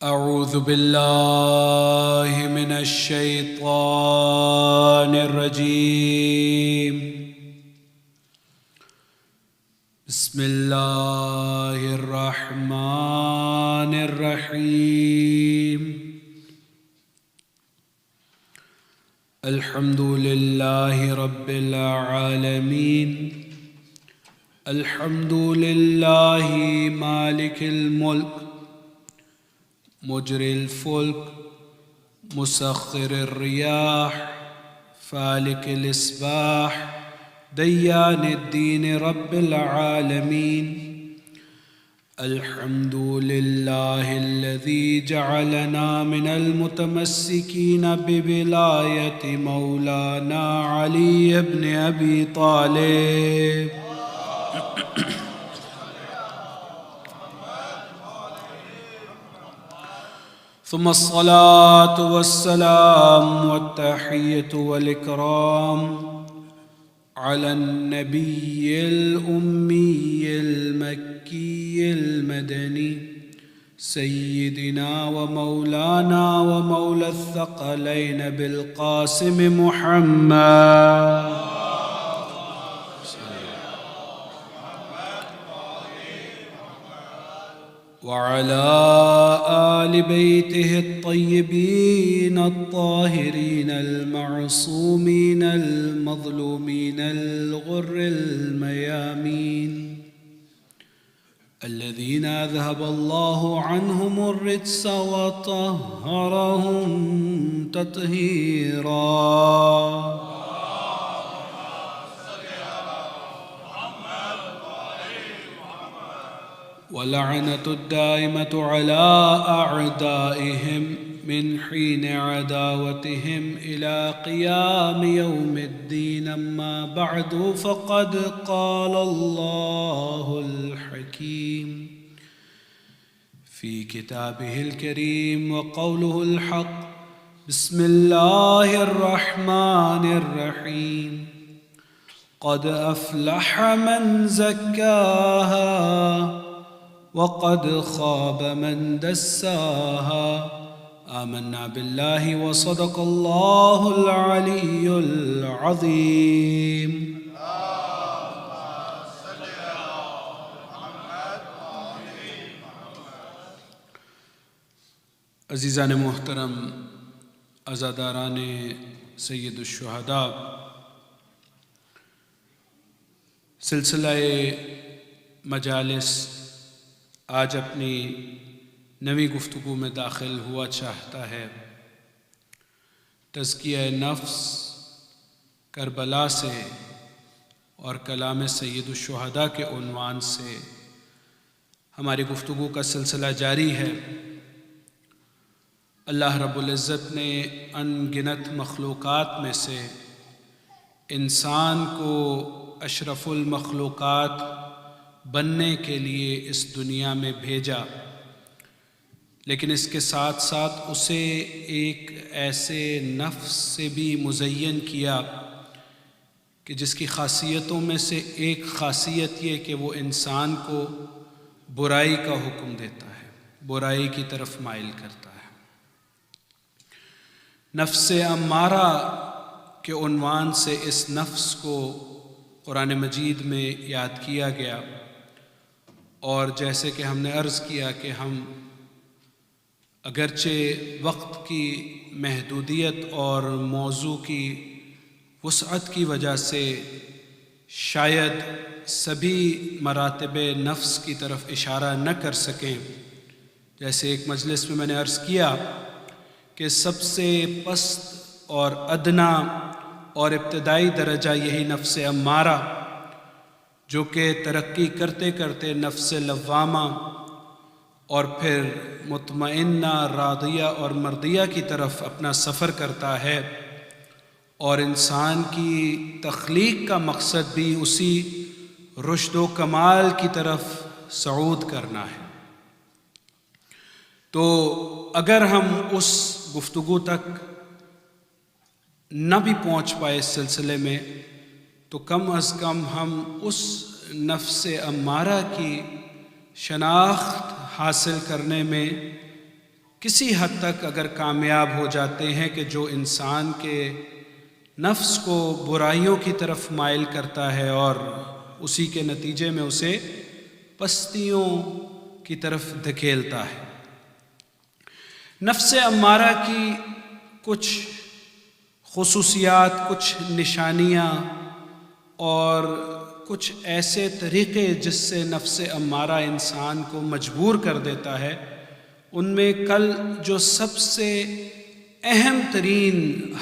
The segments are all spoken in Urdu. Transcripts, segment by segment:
أعوذ بالله من الشيطان الرجيم. بسم الله الرحمن الرحيم. الحمد لله رب العالمين. الحمد لله مالك الملك مجري الفلك مسخر الرياح فالك الإصباح ديان الدين رب العالمين. الحمد لله الذي جعلنا من المتمسكين بولاية مولانا علي بن أبي طالب. ثم الصلاة والسلام والتحية والإكرام على النبي الأمي المكي المدني سيدنا ومولانا ومولى الثقلين بالقاسم محمد وعلى آل بيته الطيبين الطاهرين المعصومين المظلومين الغر الميامين الذين أذهب الله عنهم الرجس وطهرهم تطهيرا. ولعنة الدائمة على أعدائهم من حين عداوتهم إلى قيام يوم الدين. أما بعد، فقد قال الله الحكيم في كتابه الكريم وقوله الحق: بسم الله الرحمن الرحيم. قد أفلح من زكاها وقد خاب من دساها. آمنا بالله وصدق الله العلي العظيم. عزیزان محترم، عزاداران سید الشہداء، سلسلہ مجالس آج اپنی نئی گفتگو میں داخل ہوا چاہتا ہے. تزکیہ نفس کربلا سے اور کلام سید الشہداء کے عنوان سے ہماری گفتگو کا سلسلہ جاری ہے. اللہ رب العزت نے ان گنت مخلوقات میں سے انسان کو اشرف المخلوقات بننے کے لیے اس دنیا میں بھیجا، لیکن اس کے ساتھ ساتھ اسے ایک ایسے نفس سے بھی مزین کیا کہ جس کی خاصیتوں میں سے ایک خاصیت یہ کہ وہ انسان کو برائی کا حکم دیتا ہے، برائی کی طرف مائل کرتا ہے. نفس امارہ کے عنوان سے اس نفس کو قرآن مجید میں یاد کیا گیا، اور جیسے کہ ہم نے عرض کیا کہ ہم اگرچہ وقت کی محدودیت اور موضوع کی وسعت کی وجہ سے شاید سبھی مراتب نفس کی طرف اشارہ نہ کر سکیں، جیسے ایک مجلس میں میں نے عرض کیا کہ سب سے پست اور ادنا اور ابتدائی درجہ یہی نفس امارہ، جو کہ ترقی کرتے کرتے نفس لوامہ اور پھر مطمئنہ، راضیہ اور مرضیہ کی طرف اپنا سفر کرتا ہے. اور انسان کی تخلیق کا مقصد بھی اسی رشد و کمال کی طرف صعود کرنا ہے. تو اگر ہم اس گفتگو تک نہ بھی پہنچ پائے اس سلسلے میں، تو کم از کم ہم اس نفس امارہ کی شناخت حاصل کرنے میں کسی حد تک اگر کامیاب ہو جاتے ہیں کہ جو انسان کے نفس کو برائیوں کی طرف مائل کرتا ہے اور اسی کے نتیجے میں اسے پستیوں کی طرف دھکیلتا ہے۔ نفس امارہ کی کچھ خصوصیات، کچھ نشانیاں اور کچھ ایسے طریقے جس سے نفس امارہ انسان کو مجبور کر دیتا ہے، ان میں کل جو سب سے اہم ترین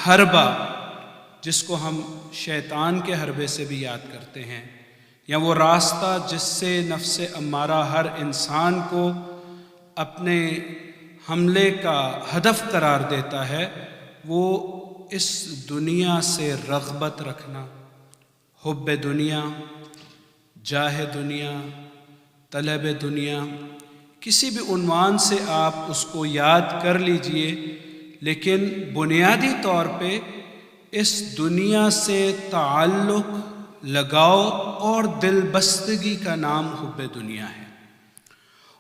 حربہ، جس کو ہم شیطان کے حربے سے بھی یاد کرتے ہیں، یا وہ راستہ جس سے نفس امارہ ہر انسان کو اپنے حملے کا ہدف قرار دیتا ہے، وہ اس دنیا سے رغبت رکھنا، حب دنیا، جاہ دنیا، طلب دنیا، کسی بھی عنوان سے آپ اس کو یاد کر لیجئے، لیکن بنیادی طور پہ اس دنیا سے تعلق، لگاؤ اور دل بستگی کا نام حب دنیا ہے۔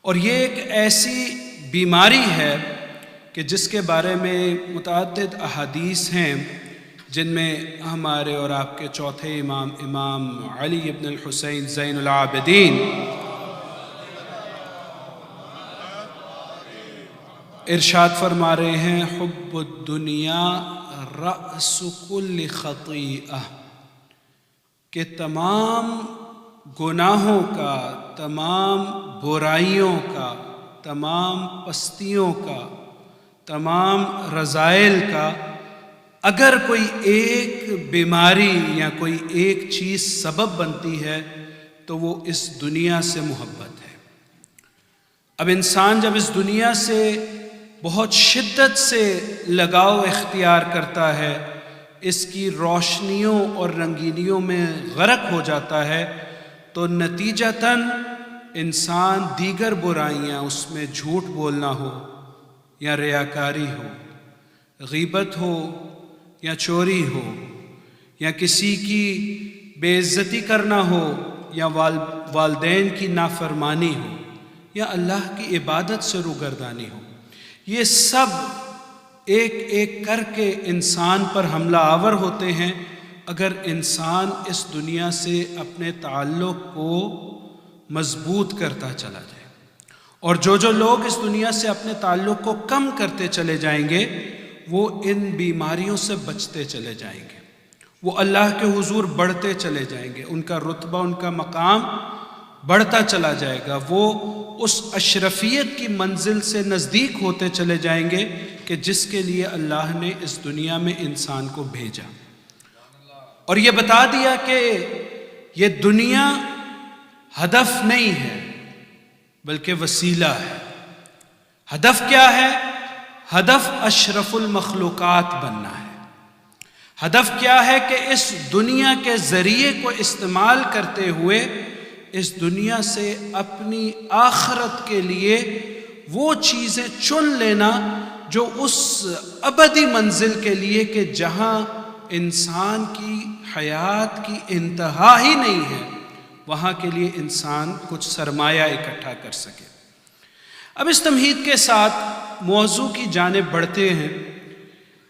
اور یہ ایک ایسی بیماری ہے کہ جس کے بارے میں متعدد احادیث ہیں، جن میں ہمارے اور آپ کے چوتھے امام علی ابن الحسین زین العابدین ارشاد فرما رہے ہیں، حب الدنیا رأس کل خطیئہ، کہ تمام گناہوں کا، تمام برائیوں کا، تمام پستیوں کا، تمام رذائل کا اگر کوئی ایک بیماری یا کوئی ایک چیز سبب بنتی ہے تو وہ اس دنیا سے محبت ہے۔ اب انسان جب اس دنیا سے بہت شدت سے لگاؤ اختیار کرتا ہے، اس کی روشنیوں اور رنگینیوں میں غرق ہو جاتا ہے، تو نتیجتاً انسان دیگر برائیاں، اس میں جھوٹ بولنا ہو یا ریاکاری ہو، غیبت ہو یا چوری ہو، یا کسی کی بے عزتی کرنا ہو، یا والدین کی نافرمانی ہو، یا اللہ کی عبادت سے روگردانی ہو، یہ سب ایک ایک کر کے انسان پر حملہ آور ہوتے ہیں اگر انسان اس دنیا سے اپنے تعلق کو مضبوط کرتا چلا جائے۔ اور جو لوگ اس دنیا سے اپنے تعلق کو کم کرتے چلے جائیں گے، وہ ان بیماریوں سے بچتے چلے جائیں گے، وہ اللہ کے حضور بڑھتے چلے جائیں گے، ان کا رتبہ، ان کا مقام بڑھتا چلا جائے گا، وہ اس اشرفیت کی منزل سے نزدیک ہوتے چلے جائیں گے کہ جس کے لیے اللہ نے اس دنیا میں انسان کو بھیجا۔ اور یہ بتا دیا کہ یہ دنیا ہدف نہیں ہے بلکہ وسیلہ ہے۔ ہدف کیا ہے؟ ہدف اشرف المخلوقات بننا ہے۔ ہدف کیا ہے کہ اس دنیا کے ذریعے کو استعمال کرتے ہوئے اس دنیا سے اپنی آخرت کے لیے وہ چیزیں چن لینا جو اس ابدی منزل کے لیے کہ جہاں انسان کی حیات کی انتہا ہی نہیں ہے، وہاں کے لیے انسان کچھ سرمایہ اکٹھا کر سکے۔ اب اس تمہید کے ساتھ موضوع کی جانب بڑھتے ہیں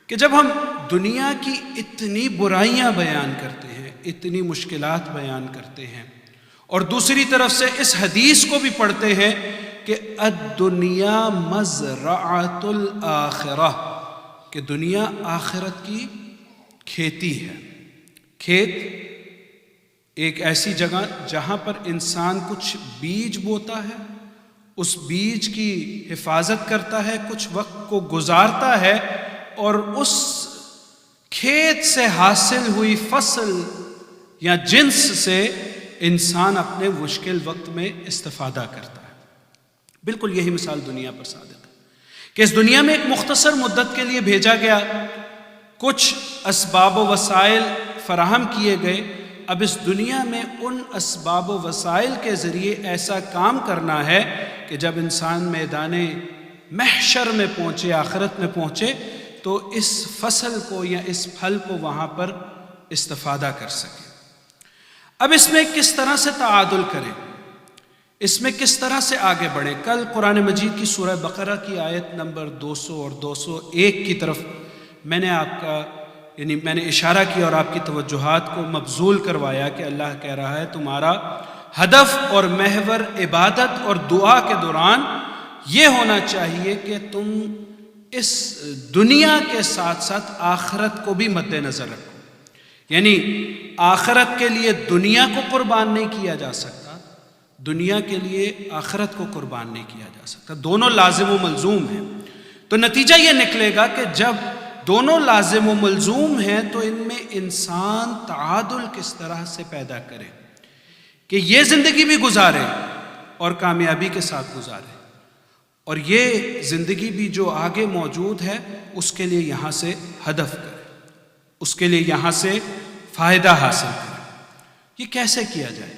کہ جب ہم دنیا کی اتنی برائیاں بیان کرتے ہیں، اتنی مشکلات بیان کرتے ہیں، اور دوسری طرف سے اس حدیث کو بھی پڑھتے ہیں کہ الدنیا مزرعۃ الآخرہ، کہ دنیا آخرت کی کھیتی ہے۔ کھیت ایک ایسی جگہ جہاں پر انسان کچھ بیج بوتا ہے، اس بیج کی حفاظت کرتا ہے، کچھ وقت کو گزارتا ہے، اور اس کھیت سے حاصل ہوئی فصل یا جنس سے انسان اپنے مشکل وقت میں استفادہ کرتا ہے۔ بالکل یہی مثال دنیا پر صادق ہے کہ اس دنیا میں ایک مختصر مدت کے لیے بھیجا گیا، کچھ اسباب و وسائل فراہم کیے گئے، اب اس دنیا میں ان اسباب و وسائل کے ذریعے ایسا کام کرنا ہے کہ جب انسان میدان محشر میں پہنچے، آخرت میں پہنچے، تو اس فصل کو یا اس پھل کو وہاں پر استفادہ کر سکے۔ اب اس میں کس طرح سے تعادل کریں؟ اس میں کس طرح سے آگے بڑھیں۔ کل قرآن مجید کی سورہ بقرہ کی آیت نمبر 200 اور 201 کی طرف میں نے اشارہ کیا اور آپ کی توجہات کو مبذول کروایا کہ اللہ کہہ رہا ہے تمہارا ہدف اور محور عبادت اور دعا کے دوران یہ ہونا چاہیے کہ تم اس دنیا کے ساتھ ساتھ آخرت کو بھی مد نظر رکھو، یعنی آخرت کے لیے دنیا کو قربان نہیں کیا جا سکتا، دنیا کے لیے آخرت کو قربان نہیں کیا جا سکتا، دونوں لازم و ملزوم ہیں۔ تو نتیجہ یہ نکلے گا کہ جب دونوں لازم و ملزوم ہیں تو ان میں انسان تعادل کس طرح سے پیدا کرے کہ یہ زندگی بھی گزارے اور کامیابی کے ساتھ گزارے، اور یہ زندگی بھی جو آگے موجود ہے اس کے لیے یہاں سے ہدف کرے، اس کے لیے یہاں سے فائدہ حاصل کرے۔ یہ کیسے کیا جائے؟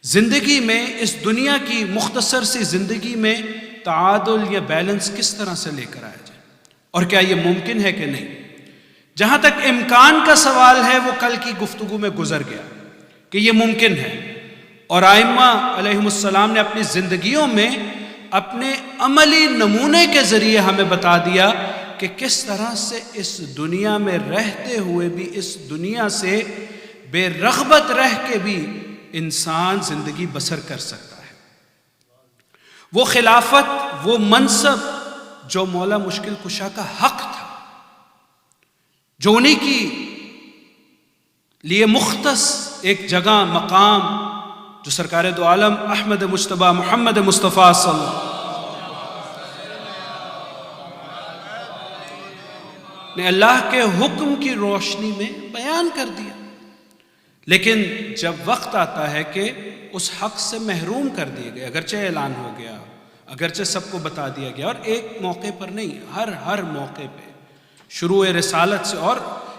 زندگی میں اس دنیا کی مختصر سی زندگی میں تعادل یا بیلنس کس طرح سے لے کر آیا جائے، اور کیا یہ ممکن ہے کہ نہیں؟ جہاں تک امکان کا سوال ہے وہ کل کی گفتگو میں گزر گیا کہ یہ ممکن ہے، اور ائمہ علیہم السلام نے اپنی زندگیوں میں اپنے عملی نمونے کے ذریعے ہمیں بتا دیا کہ کس طرح سے اس دنیا میں رہتے ہوئے بھی اس دنیا سے بے رغبت رہ کے بھی انسان زندگی بسر کر سکتا ہے۔ وہ خلافت، وہ منصب جو مولا مشکل کشا کا حق تھا، جو انہی کی لیے مختص ایک جگہ مقام، جو سرکار دو عالم احمد مجتبی محمد مصطفیٰ صلی اللہ علیہ وسلم نے اللہ کے حکم کی روشنی میں بیان کر دیا، لیکن جب وقت آتا ہے کہ اس حق سے محروم کر دیے گئے، اگرچہ اعلان ہو گیا، اگرچہ سب کو بتا دیا گیا، اور ایک موقع پر نہیں، ہر موقع پہ شروع رسالت سے، اور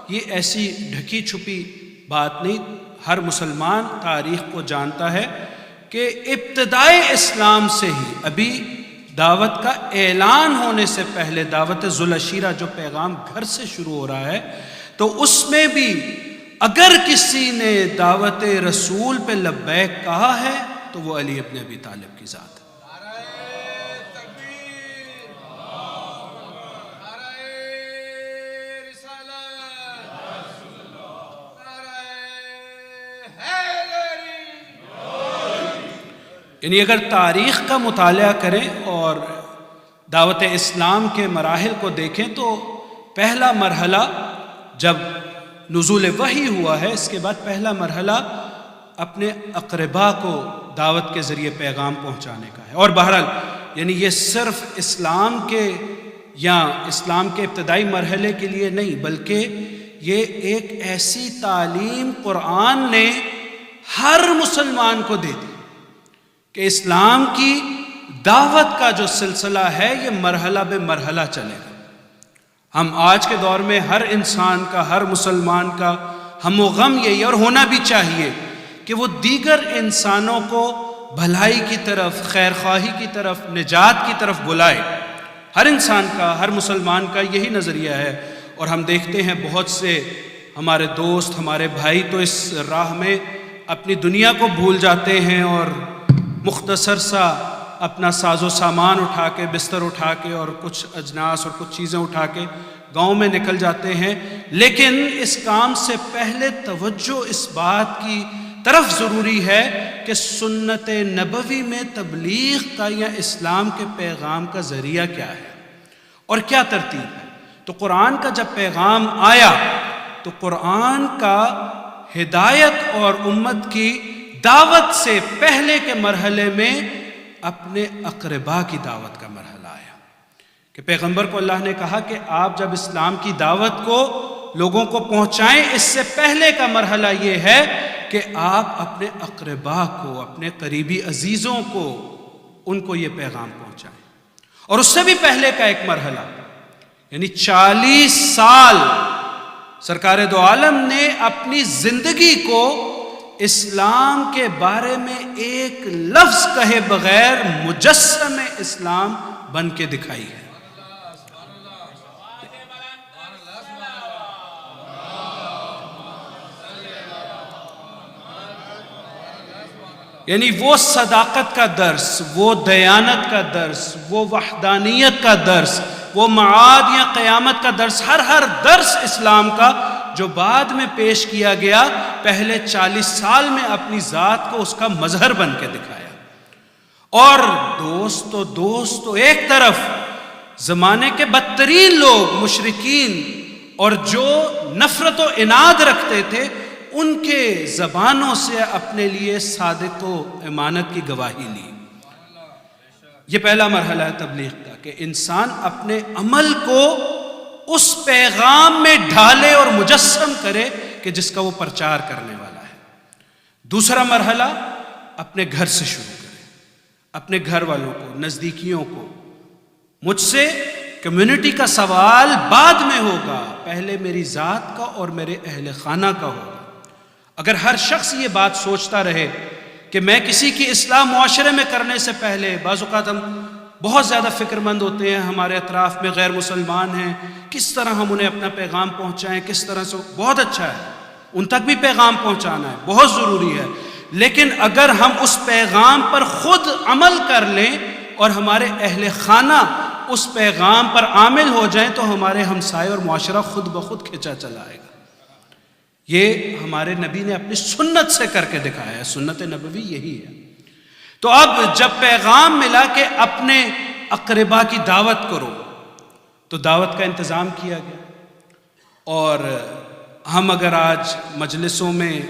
یہ ایسی ڈھکی چھپی بات نہیں، ہر مسلمان تاریخ کو جانتا ہے کہ ابتدائے اسلام سے ہی، ابھی دعوت کا اعلان ہونے سے پہلے، دعوت ذوالعشیرہ جو پیغام گھر سے شروع ہو رہا ہے، تو اس میں بھی اگر کسی نے دعوت رسول پہ لبیک کہا ہے تو وہ علی ابن ابی طالب کی ذات ہے۔ یعنی اگر تاریخ کا مطالعہ کریں اور دعوت اسلام کے مراحل کو دیکھیں تو پہلا مرحلہ جب نزول وحی ہوا ہے، اس کے بعد پہلا مرحلہ اپنے اقربا کو دعوت کے ذریعے پیغام پہنچانے کا ہے، اور بہرحال یعنی یہ صرف اسلام کے یا اسلام کے ابتدائی مرحلے کے لیے نہیں، بلکہ یہ ایک ایسی تعلیم قرآن نے ہر مسلمان کو دے دی کہ اسلام کی دعوت کا جو سلسلہ ہے یہ مرحلہ بے مرحلہ چلے گا۔ ہم آج کے دور میں ہر انسان کا، ہر مسلمان کا ہم و غم یہی، اور ہونا بھی چاہیے کہ وہ دیگر انسانوں کو بھلائی کی طرف، خیر خواہی کی طرف، نجات کی طرف بلائے۔ ہر انسان کا، ہر مسلمان کا یہی نظریہ ہے، اور ہم دیکھتے ہیں بہت سے ہمارے دوست، ہمارے بھائی تو اس راہ میں اپنی دنیا کو بھول جاتے ہیں اور مختصر سا اپنا ساز و سامان اٹھا کے، بستر اٹھا کے اور کچھ اجناس اور کچھ چیزیں اٹھا کے گاؤں میں نکل جاتے ہیں، لیکن اس کام سے پہلے توجہ اس بات کی طرف ضروری ہے کہ سنت نبوی میں تبلیغ کا یا اسلام کے پیغام کا ذریعہ کیا ہے اور کیا ترتیب ہے۔ تو قرآن کا جب پیغام آیا تو قرآن کا ہدایت اور امت کی دعوت سے پہلے کے مرحلے میں اپنے اقربا کی دعوت کا مرحلہ آیا کہ پیغمبر کو اللہ نے کہا کہ آپ جب اسلام کی دعوت کو لوگوں کو پہنچائیں، اس سے پہلے کا مرحلہ یہ ہے کہ آپ اپنے اقربا کو، اپنے قریبی عزیزوں کو، ان کو یہ پیغام پہنچائیں۔ اور اس سے بھی پہلے کا ایک مرحلہ، یعنی 40 سال سرکار دو عالم نے اپنی زندگی کو اسلام کے بارے میں ایک لفظ کہے بغیر مجسم اسلام بن کے دکھائی ہے۔ یعنی وہ صداقت کا درس، وہ دیانت کا درس، وہ وحدانیت کا درس، وہ معاد یا قیامت کا درس، ہر درس اسلام کا جو بعد میں پیش کیا گیا، پہلے 40 سال میں اپنی ذات کو اس کا مظہر بن کے دکھایا۔ اور دوستو ایک طرف زمانے کے بدترین لوگ مشرکین اور جو نفرت و عناد رکھتے تھے، ان کے زبانوں سے اپنے لیے صادق و امانت کی گواہی لی۔ یہ پہلا مرحلہ ہے تبلیغ کا، کہ انسان اپنے عمل کو اس پیغام میں ڈھالے اور مجسم کرے کہ جس کا وہ پرچار کرنے والا ہے۔ دوسرا مرحلہ اپنے گھر سے شروع کرے، اپنے گھر والوں کو، نزدیکیوں کو۔ مجھ سے کمیونٹی کا سوال بعد میں ہوگا، پہلے میری ذات کا اور میرے اہل خانہ کا ہوگا۔ اگر ہر شخص یہ بات سوچتا رہے کہ میں کسی کی اصلاح معاشرے میں کرنے سے پہلے، بعض اوقات ہم بہت زیادہ فکر مند ہوتے ہیں، ہمارے اطراف میں غیر مسلمان ہیں، کس طرح ہم انہیں اپنا پیغام پہنچائیں، کس طرح سے، بہت اچھا ہے، ان تک بھی پیغام پہنچانا ہے، بہت ضروری ہے، لیکن اگر ہم اس پیغام پر خود عمل کر لیں اور ہمارے اہل خانہ اس پیغام پر عامل ہو جائیں تو ہمارے ہمسائے اور معاشرہ خود بخود کھنچا چلا آئے گا۔ یہ ہمارے نبی نے اپنی سنت سے کر کے دکھایا ہے، سنت نبوی یہی ہے۔ تو اب جب پیغام ملا کہ اپنے اقربا کی دعوت کرو، تو دعوت کا انتظام کیا گیا۔ اور ہم اگر آج مجلسوں میں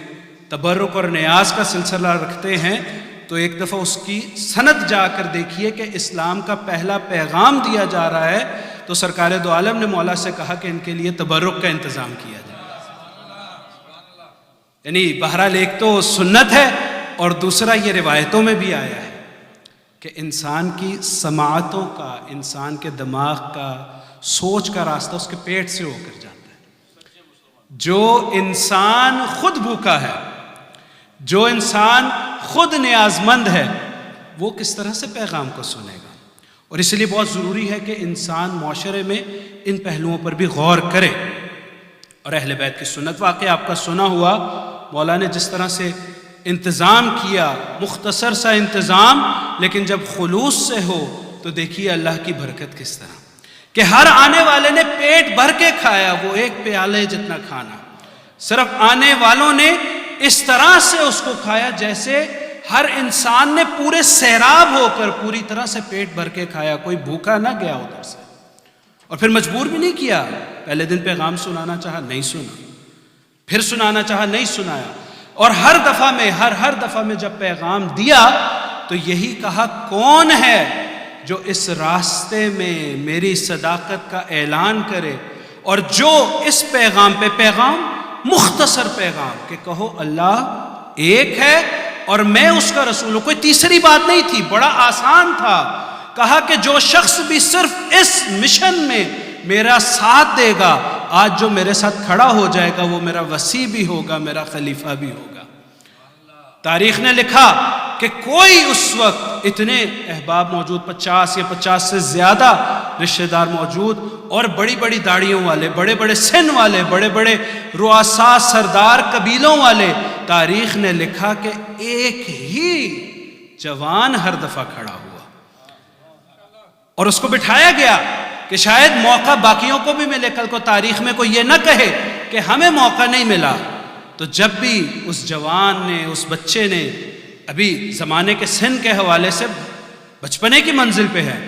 تبرک اور نیاز کا سلسلہ رکھتے ہیں تو ایک دفعہ اس کی سند جا کر دیکھیے کہ اسلام کا پہلا پیغام دیا جا رہا ہے تو سرکار دو عالم نے مولا سے کہا کہ ان کے لیے تبرک کا انتظام کیا جائے۔ یعنی بہرحال ایک تو سنت ہے اور دوسرا یہ روایتوں میں بھی آیا ہے کہ انسان کی سماعتوں کا، انسان کے دماغ کا، سوچ کا راستہ اس کے پیٹ سے ہو کر جاتا ہے۔ جو انسان خود بھوکا ہے، جو انسان خود نیاز مند ہے، وہ کس طرح سے پیغام کو سنے گا؟ اور اس لیے بہت ضروری ہے کہ انسان معاشرے میں ان پہلوؤں پر بھی غور کرے۔ اور اہل بیت کی سنت، واقعہ آپ کا سنا ہوا، مولا نے جس طرح سے انتظام کیا، مختصر سا انتظام، لیکن جب خلوص سے ہو تو دیکھیے اللہ کی برکت کس طرح کہ ہر آنے والے نے پیٹ بھر کے کھایا، وہ ایک پیالے جتنا کھانا، صرف آنے والوں نے اس طرح سے اس کو کھایا جیسے ہر انسان نے پورے سیراب ہو کر پوری طرح سے پیٹ بھر کے کھایا، کوئی بھوکا نہ گیا ادھر سے۔ اور پھر مجبور بھی نہیں کیا، پہلے دن پیغام سنانا چاہا نہیں سنا، پھر سنانا چاہا نہیں سنایا، اور ہر دفعہ میں جب پیغام دیا تو یہی کہا کون ہے جو اس راستے میں میری صداقت کا اعلان کرے اور جو اس پیغام پہ، پیغام مختصر پیغام کہ کہو اللہ ایک ہے اور میں اس کا رسول ہوں، کوئی تیسری بات نہیں تھی، بڑا آسان تھا۔ کہا کہ جو شخص بھی صرف اس مشن میں میرا ساتھ دے گا، آج جو میرے ساتھ کھڑا ہو جائے گا وہ میرا وصی بھی ہوگا، میرا خلیفہ بھی ہوگا۔ تاریخ نے لکھا کہ کوئی اس وقت اتنے احباب موجود، 50 یا 50 سے زیادہ رشتہ دار موجود، اور بڑی بڑی داڑھیوں والے، بڑے بڑے سن والے، بڑے بڑے رؤساء سردار قبیلوں والے، تاریخ نے لکھا کہ ایک ہی جوان ہر دفعہ کھڑا ہوا اور اس کو بٹھایا گیا کہ شاید موقع باقیوں کو بھی ملے، کل کو تاریخ میں کوئی یہ نہ کہے کہ ہمیں موقع نہیں ملا۔ تو جب بھی اس جوان نے، اس بچے نے، ابھی زمانے کے سن کے حوالے سے بچپنے کی منزل پہ ہے،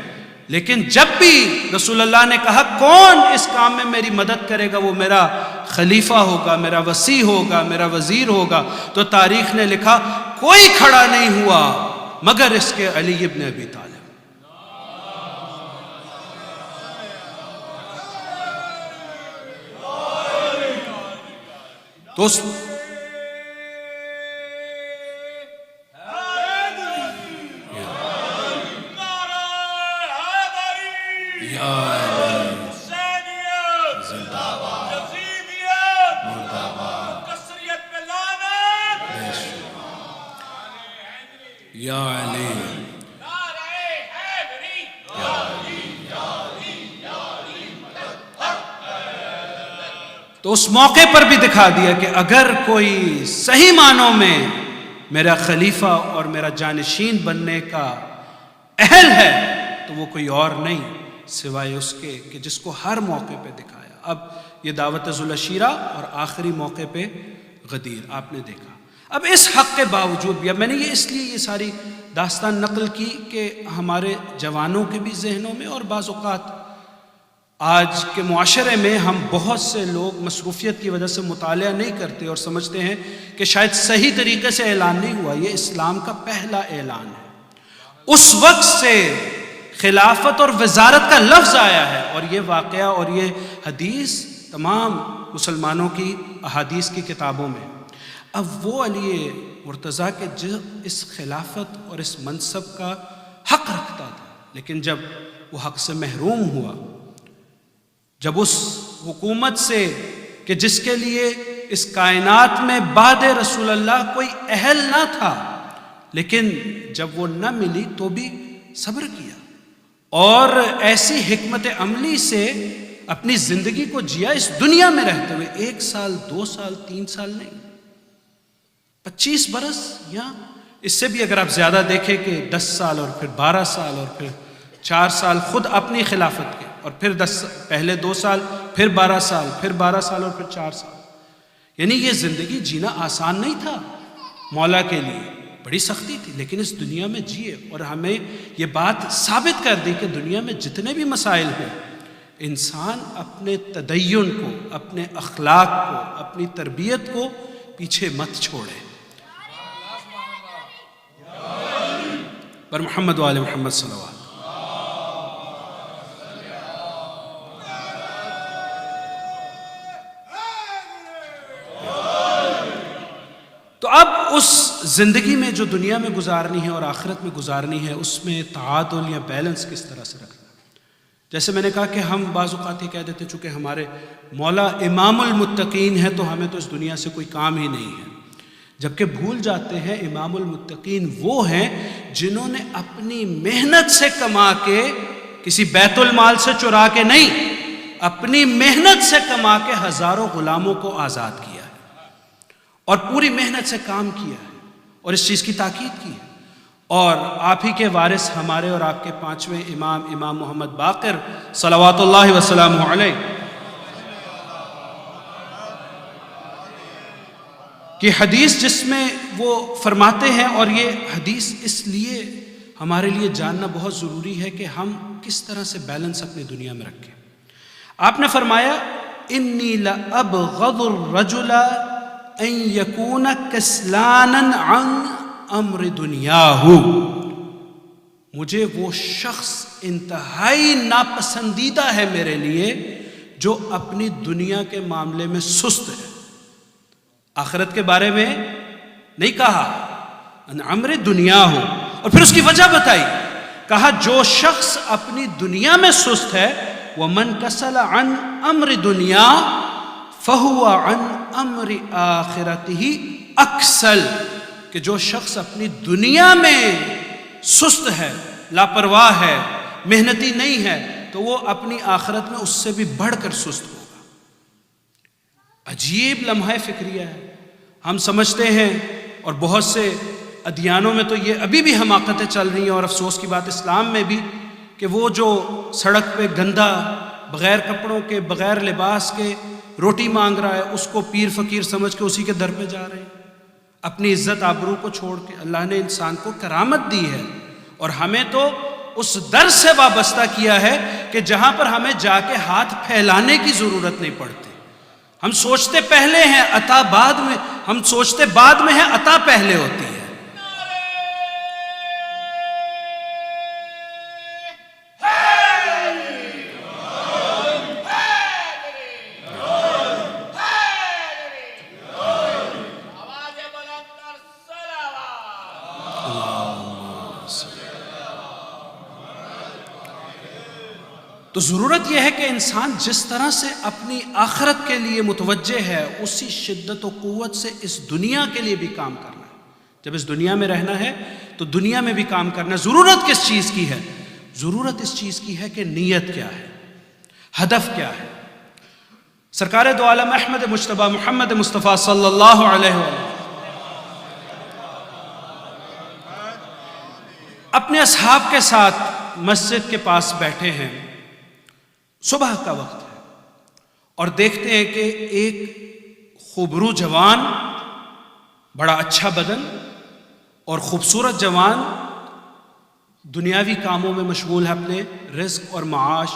لیکن جب بھی رسول اللہ نے کہا کون اس کام میں میری مدد کرے گا وہ میرا خلیفہ ہوگا، میرا وصی ہوگا، میرا وزیر ہوگا، تو تاریخ نے لکھا کوئی کھڑا نہیں ہوا مگر اس کے علی ابن ابی طالب۔ دوست یا علی، تو اس موقع پر بھی دکھا دیا کہ اگر کوئی صحیح معنوں میں میرا خلیفہ اور میرا جانشین بننے کا اہل ہے تو وہ کوئی اور نہیں سوائے اس کے کہ جس کو ہر موقع پہ دکھایا۔ اب یہ دعوت ذوالعشیرہ اور آخری موقع پہ غدیر آپ نے دیکھا۔ اب اس حق کے باوجود بھی، اب میں نے یہ اس لیے یہ ساری داستان نقل کی کہ ہمارے جوانوں کے بھی ذہنوں میں، اور بعض اوقات آج کے معاشرے میں ہم بہت سے لوگ مصروفیت کی وجہ سے مطالعہ نہیں کرتے اور سمجھتے ہیں کہ شاید صحیح طریقے سے اعلان نہیں ہوا۔ یہ اسلام کا پہلا اعلان ہے، اس وقت سے خلافت اور وزارت کا لفظ آیا ہے، اور یہ واقعہ اور یہ حدیث تمام مسلمانوں کی احادیث کی کتابوں میں۔ اب وہ علی مرتضیٰ کے جو اس خلافت اور اس منصب کا حق رکھتا تھا، لیکن جب وہ حق سے محروم ہوا، جب اس حکومت سے کہ جس کے لیے اس کائنات میں بعد رسول اللہ کوئی اہل نہ تھا، لیکن جب وہ نہ ملی تو بھی صبر کیا اور ایسی حکمت عملی سے اپنی زندگی کو جیا، اس دنیا میں رہتے ہوئے 1 سال 2 سال 3 سال نہیں، 25 برس، یا اس سے بھی اگر آپ زیادہ دیکھیں کہ 10 سال اور پھر 12 سال اور پھر 4 سال خود اپنی خلافت کے، اور پھر پہلے 2 سال، پھر 12 سال، پھر 12 سال اور پھر 4 سال۔ یعنی یہ زندگی جینا آسان نہیں تھا، مولا کے لیے بڑی سختی تھی، لیکن اس دنیا میں جیے، اور ہمیں یہ بات ثابت کر دی کہ دنیا میں جتنے بھی مسائل ہیں، انسان اپنے تدین کو، اپنے اخلاق کو، اپنی تربیت کو پیچھے مت چھوڑے۔ پر محمد وآل محمد صلوات۔ تو اب اس زندگی میں جو دنیا میں گزارنی ہے اور آخرت میں گزارنی ہے، اس میں تعادل یا بیلنس کس طرح سے رکھنا۔ جیسے میں نے کہا کہ ہم بعض اوقات یہ کہہ دیتے ہیں چونکہ ہمارے مولا امام المتقین ہے تو ہمیں تو اس دنیا سے کوئی کام ہی نہیں ہے، جبکہ بھول جاتے ہیں امام المتقین وہ ہیں جنہوں نے اپنی محنت سے کما کے، کسی بیت المال سے چرا کے نہیں، اپنی محنت سے کما کے ہزاروں غلاموں کو آزاد کیا ہے اور پوری محنت سے کام کیا ہے اور اس چیز کی تاکید کی ہے۔ اور آپ ہی کے وارث ہمارے اور آپ کے 5ویں امام محمد باقر صلوات اللہ وسلامہ علیہ کی حدیث، جس میں وہ فرماتے ہیں، اور یہ حدیث اس لیے ہمارے لیے جاننا بہت ضروری ہے کہ ہم کس طرح سے بیلنس اپنی دنیا میں رکھیں۔ آپ نے فرمایا انی لأبغض الرجل ان یکون کسلانا عن امر دنیاہ، مجھے وہ شخص انتہائی ناپسندیدہ ہے میرے لیے جو اپنی دنیا کے معاملے میں سست ہے۔ آخرت کے بارے میں نہیں کہا، ان امر دنیا ہو، اور پھر اس کی وجہ بتائی، کہا جو شخص اپنی دنیا میں سست ہے، وَمَنْ كَسَلَ عَنْ أَمْرِ دُنْيَا فَهُوَ عَنْ أَمْرِ آخِرَتِهِ أَكْسَلْ، کہ جو شخص اپنی دنیا میں سست ہے، لاپرواہ ہے، محنتی نہیں ہے، تو وہ اپنی آخرت میں اس سے بھی بڑھ کر سست ہوگا۔ عجیب لمحہ فکریہ ہے۔ ہم سمجھتے ہیں، اور بہت سے ادیانوں میں تو یہ ابھی بھی حماقتیں چل رہی ہیں، اور افسوس کی بات اسلام میں بھی، کہ وہ جو سڑک پہ گندا، بغیر کپڑوں کے، بغیر لباس کے روٹی مانگ رہا ہے، اس کو پیر فقیر سمجھ کے اسی کے در پہ جا رہے ہیں، اپنی عزت آبرو کو چھوڑ کے۔ اللہ نے انسان کو کرامت دی ہے اور ہمیں تو اس در سے وابستہ کیا ہے کہ جہاں پر ہمیں جا کے ہاتھ پھیلانے کی ضرورت نہیں پڑتی۔ ہم سوچتے پہلے ہیں عطا بعد میں، ہم سوچتے بعد میں ہیں عطا پہلے ہوتی ہے۔ تو ضرورت یہ ہے کہ انسان جس طرح سے اپنی آخرت کے لیے متوجہ ہے، اسی شدت و قوت سے اس دنیا کے لیے بھی کام کرنا ہے۔ جب اس دنیا میں رہنا ہے تو دنیا میں بھی کام کرنا ہے۔ ضرورت کس چیز کی ہے؟ ضرورت اس چیز کی ہے کہ نیت کیا ہے، ہدف کیا ہے۔ سرکار دو عالم احمد مجتبیٰ محمد مصطفیٰ صلی اللہ علیہ وسلم اپنے اصحاب کے ساتھ مسجد کے پاس بیٹھے ہیں، صبح کا وقت ہے، اور دیکھتے ہیں کہ ایک خوبرو جوان، بڑا اچھا بدن اور خوبصورت جوان دنیاوی کاموں میں مشغول ہے، اپنے رزق اور معاش،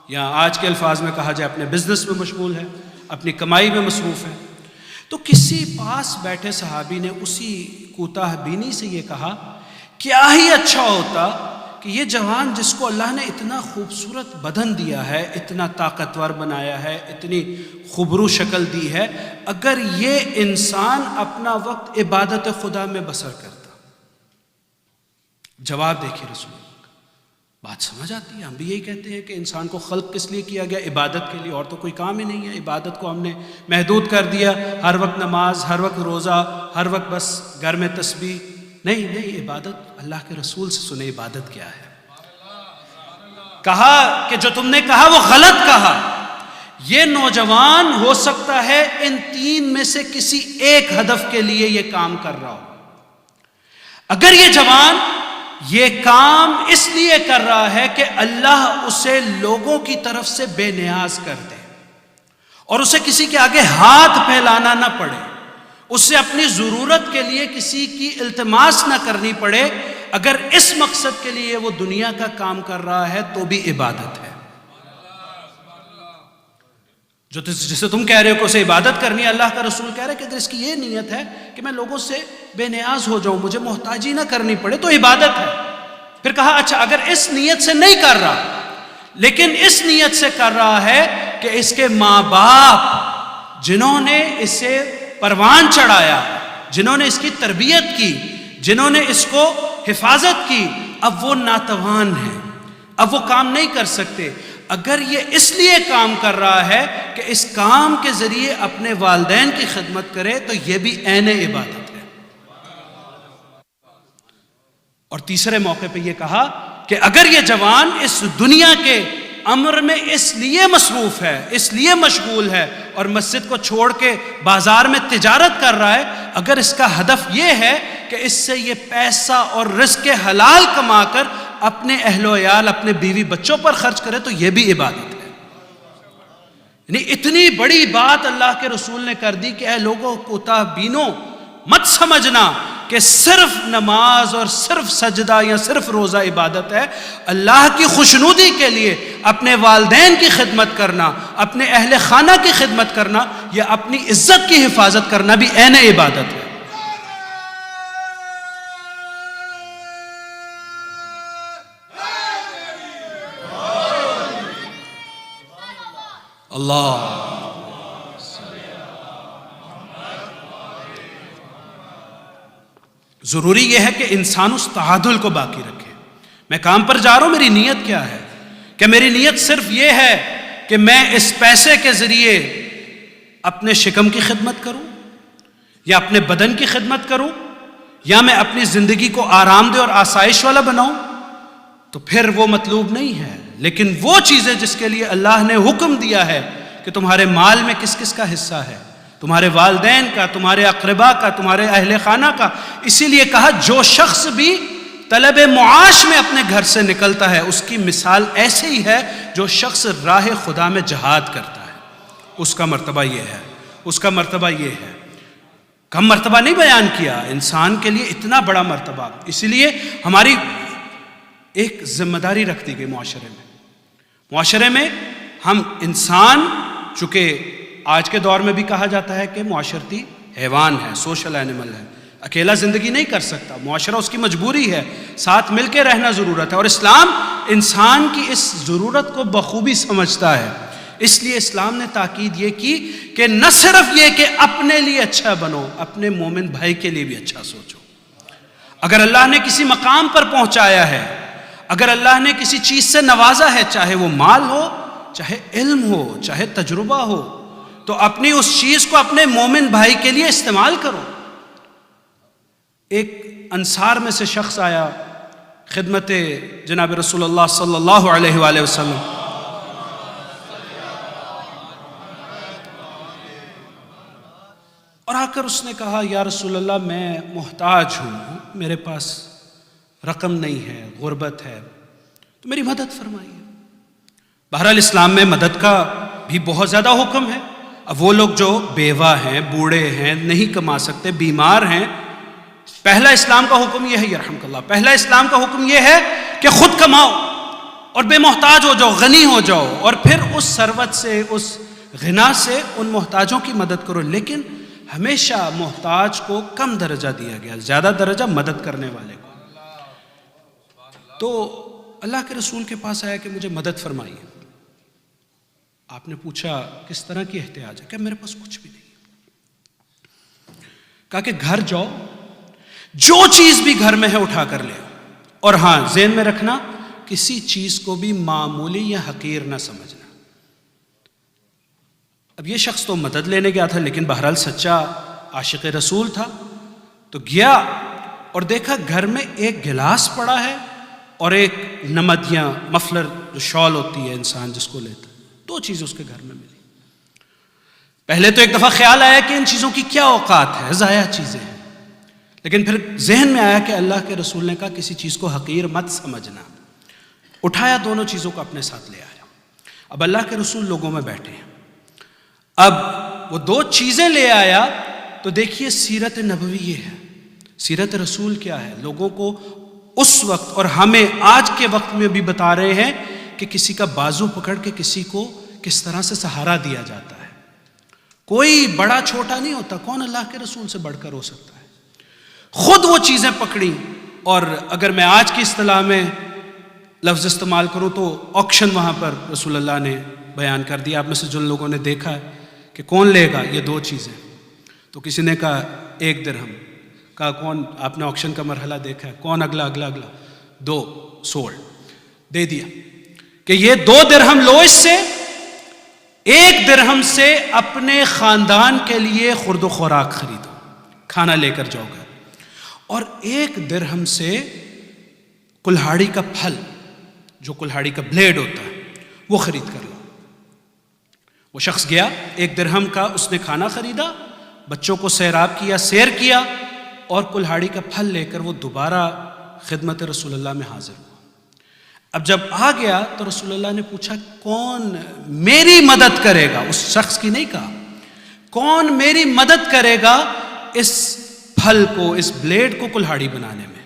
یا آج کے الفاظ میں کہا جائے اپنے بزنس میں مشغول ہے، اپنی کمائی میں مصروف ہے۔ تو کسی پاس بیٹھے صحابی نے اسی کوتاہ بینی سے یہ کہا، کیا ہی اچھا ہوتا کہ یہ جوان جس کو اللہ نے اتنا خوبصورت بدن دیا ہے، اتنا طاقتور بنایا ہے، اتنی خوبرو شکل دی ہے، اگر یہ انسان اپنا وقت عبادت خدا میں بسر کرتا۔ جواب دیکھیے رسول اللہ کا، بات سمجھ آتی ہے۔ ہم بھی یہی کہتے ہیں کہ انسان کو خلق کس لیے کیا گیا؟ عبادت کے لیے، اور تو کوئی کام ہی نہیں ہے۔ عبادت کو ہم نے محدود کر دیا، ہر وقت نماز، ہر وقت روزہ، ہر وقت بس گھر میں تسبیح۔ نہیں، عبادت اللہ کے رسول سے سنے عبادت کیا ہے۔ کہا کہ جو تم نے کہا وہ غلط کہا، یہ نوجوان ہو سکتا ہے ان تین میں سے کسی ایک ہدف کے لیے یہ کام کر رہا ہو۔ اگر یہ جوان یہ کام اس لیے کر رہا ہے کہ اللہ اسے لوگوں کی طرف سے بے نیاز کر دے اور اسے کسی کے آگے ہاتھ پھیلانا نہ پڑے، اسے اپنی ضرورت کے لیے کسی کی التماس نہ کرنی پڑے، اگر اس مقصد کے لیے وہ دنیا کا کام کر رہا ہے تو بھی عبادت ہے۔ جو جسے تم کہہ رہے ہو کہ اسے عبادت کرنی ہے، اللہ کا رسول کہہ رہے کہ اگر اس کی یہ نیت ہے کہ میں لوگوں سے بے نیاز ہو جاؤں، مجھے محتاجی نہ کرنی پڑے، تو عبادت ہے۔ پھر کہا اچھا اگر اس نیت سے نہیں کر رہا، لیکن اس نیت سے کر رہا ہے کہ اس کے ماں باپ جنہوں نے اسے پروان چڑھایا، جنہوں نے اس کی تربیت کی، جنہوں نے اس کو حفاظت کی، اب وہ ناتوان ہیں، اب وہ کام نہیں کر سکتے، اگر یہ اس لیے کام کر رہا ہے کہ اس کام کے ذریعے اپنے والدین کی خدمت کرے تو یہ بھی عین عبادت ہے۔ اور تیسرے موقع پہ یہ کہا کہ اگر یہ جوان اس دنیا کے امر میں اس لیے مصروف ہے، اس لیے مشغول ہے اور مسجد کو چھوڑ کے بازار میں تجارت کر رہا ہے، اگر اس کا ہدف یہ ہے کہ اس سے یہ پیسہ اور رزق حلال کما کر اپنے اہل و عیال، اپنے بیوی بچوں پر خرچ کرے تو یہ بھی عبادت ہے۔ یعنی اتنی بڑی بات اللہ کے رسول نے کر دی کہ اے لوگوں، کوتاہ بینوں، مت سمجھنا کہ صرف نماز اور صرف سجدہ یا صرف روزہ عبادت ہے۔ اللہ کی خوشنودی کے لیے اپنے والدین کی خدمت کرنا، اپنے اہل خانہ کی خدمت کرنا یا اپنی عزت کی حفاظت کرنا بھی عین عبادت ہے۔ اللہ ضروری یہ ہے کہ انسان اس تعادل کو باقی رکھے۔ میں کام پر جا رہا ہوں، میری نیت کیا ہے؟ کہ میری نیت صرف یہ ہے کہ میں اس پیسے کے ذریعے اپنے شکم کی خدمت کروں یا اپنے بدن کی خدمت کروں یا میں اپنی زندگی کو آرام دہ اور آسائش والا بناؤں، تو پھر وہ مطلوب نہیں ہے۔ لیکن وہ چیزیں جس کے لیے اللہ نے حکم دیا ہے کہ تمہارے مال میں کس کس کا حصہ ہے، تمہارے والدین کا، تمہارے اقربا کا، تمہارے اہل خانہ کا، اسی لیے کہا جو شخص بھی طلب معاش میں اپنے گھر سے نکلتا ہے اس کی مثال ایسے ہی ہے جو شخص راہ خدا میں جہاد کرتا ہے، اس کا مرتبہ یہ ہے، اس کا مرتبہ یہ ہے۔ کم مرتبہ نہیں بیان کیا، انسان کے لیے اتنا بڑا مرتبہ۔ اسی لیے ہماری ایک ذمہ داری رکھ دی گئی معاشرے میں ہم انسان، چونکہ آج کے دور میں بھی کہا جاتا ہے کہ معاشرتی حیوان ہے، سوشل اینیمل ہے، اکیلا زندگی نہیں کر سکتا، معاشرہ اس کی مجبوری ہے، ساتھ مل کے رہنا ضرورت ہے، اور اسلام انسان کی اس ضرورت کو بخوبی سمجھتا ہے۔ اس لیے اسلام نے تاکید یہ کی کہ نہ صرف یہ کہ اپنے لیے اچھا بنو، اپنے مومن بھائی کے لیے بھی اچھا سوچو۔ اگر اللہ نے کسی مقام پر پہنچایا ہے، اگر اللہ نے کسی چیز سے نوازا ہے، چاہے وہ مال ہو، چاہے علم ہو، چاہے تجربہ ہو، تو اپنی اس چیز کو اپنے مومن بھائی کے لیے استعمال کرو۔ ایک انصار میں سے شخص آیا خدمت جناب رسول اللہ صلی اللہ علیہ وآلہ وسلم، اور آ کر اس نے کہا یا رسول اللہ میں محتاج ہوں، میرے پاس رقم نہیں ہے، غربت ہے، تو میری مدد فرمائیے۔ بہرحال اسلام میں مدد کا بھی بہت زیادہ حکم ہے۔ اب وہ لوگ جو بیوہ ہیں، بوڑھے ہیں، نہیں کما سکتے، بیمار ہیں، پہلا اسلام کا حکم یہ ہے، یرحمک اللہ، پہلا اسلام کا حکم یہ ہے کہ خود کماؤ اور بے محتاج ہو جاؤ، غنی ہو جاؤ، اور پھر اس ثروت سے، اس غنا سے ان محتاجوں کی مدد کرو۔ لیکن ہمیشہ محتاج کو کم درجہ دیا گیا، زیادہ درجہ مدد کرنے والے کو۔ تو اللہ کے رسول کے پاس آیا کہ مجھے مدد فرمائیے۔ آپ نے پوچھا کس طرح کی احتیاج ہے؟ کہ میرے پاس کچھ بھی نہیں ہے۔ کہا کہ گھر جاؤ، جو چیز بھی گھر میں ہے اٹھا کر لے، اور ہاں ذہن میں رکھنا کسی چیز کو بھی معمولی یا حقیر نہ سمجھنا۔ اب یہ شخص تو مدد لینے گیا تھا، لیکن بہرحال سچا عاشق رسول تھا، تو گیا اور دیکھا گھر میں ایک گلاس پڑا ہے اور ایک نمد یا مفلر جو شال ہوتی ہے انسان جس کو لیتا ہے، دو چیزیں اس کے گھر میں ملی۔ پہلے تو ایک دفعہ خیال آیا کہ ان چیزوں کی کیا اوقات ہے، ضائع چیزیں ہیں، لیکن پھر ذہن میں آیا کہ اللہ کے رسول نے کہا کسی چیز کو حقیر مت سمجھنا۔ اٹھایا، دونوں چیزوں کو اپنے ساتھ لے آیا۔ اب اللہ کے رسول لوگوں میں بیٹھے ہیں، اب وہ دو چیزیں لے آیا، تو دیکھیے سیرت نبوی یہ ہے، سیرت رسول کیا ہے، لوگوں کو اس وقت اور ہمیں آج کے وقت میں بھی بتا رہے ہیں کہ کسی کا بازو پکڑ کے کسی کو کس طرح سے سہارا دیا جاتا ہے۔ کوئی بڑا چھوٹا نہیں ہوتا، کون اللہ کے رسول سے بڑھ کر ہو سکتا ہے؟ خود وہ چیزیں پکڑی، اور اگر میں آج کی اصطلاح میں لفظ استعمال کروں تو آکشن وہاں پر رسول اللہ نے بیان کر دیا۔ آپ میں سے جن لوگوں نے دیکھا ہے کہ کون لے گا یہ دو چیزیں، تو کسی نے کہا 1 درہم، کہا کون، آپ نے آکشن کا مرحلہ دیکھا ہے، کون اگلا 2 سولڈ، دے دیا کہ یہ 2 درہم لو، اس سے 1 درہم سے اپنے خاندان کے لیے خورد و خوراک خریدو، کھانا لے کر جاؤ گھر، اور 1 درہم سے کلہاڑی کا پھل، جو کلہاڑی کا بلیڈ ہوتا ہے، وہ خرید کر لاؤ۔ وہ شخص گیا، 1 درہم کا اس نے کھانا خریدا، بچوں کو سیراب کیا، سیر کیا، اور کلہاڑی کا پھل لے کر وہ دوبارہ خدمت رسول اللہ میں حاضر ہوا۔ اب جب آ گیا تو رسول اللہ نے پوچھا کون میری مدد کرے گا، اس شخص کی نہیں کہا، کون میری مدد کرے گا اس پھل کو، اس بلیڈ کو کلہاڑی بنانے میں؟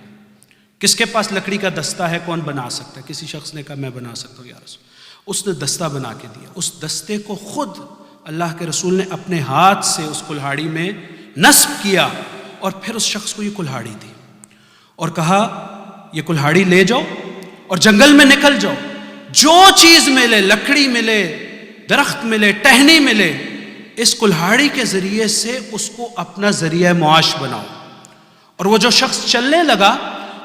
کس کے پاس لکڑی کا دستہ ہے، کون بنا سکتا ہے؟ کسی شخص نے کہا میں بنا سکتا ہوں یا رسول۔ اس نے دستہ بنا کے دیا، اس دستے کو خود اللہ کے رسول نے اپنے ہاتھ سے اس کلہاڑی میں نصب کیا، اور پھر اس شخص کو یہ کلہاڑی دی اور کہا یہ کلہاڑی لے جاؤ اور جنگل میں نکل جاؤ، جو چیز ملے، لکڑی ملے، درخت ملے، ٹہنی ملے، اس کلہاڑی کے ذریعے سے اس کو اپنا ذریعہ معاش بناؤ۔ اور وہ جو شخص چلنے لگا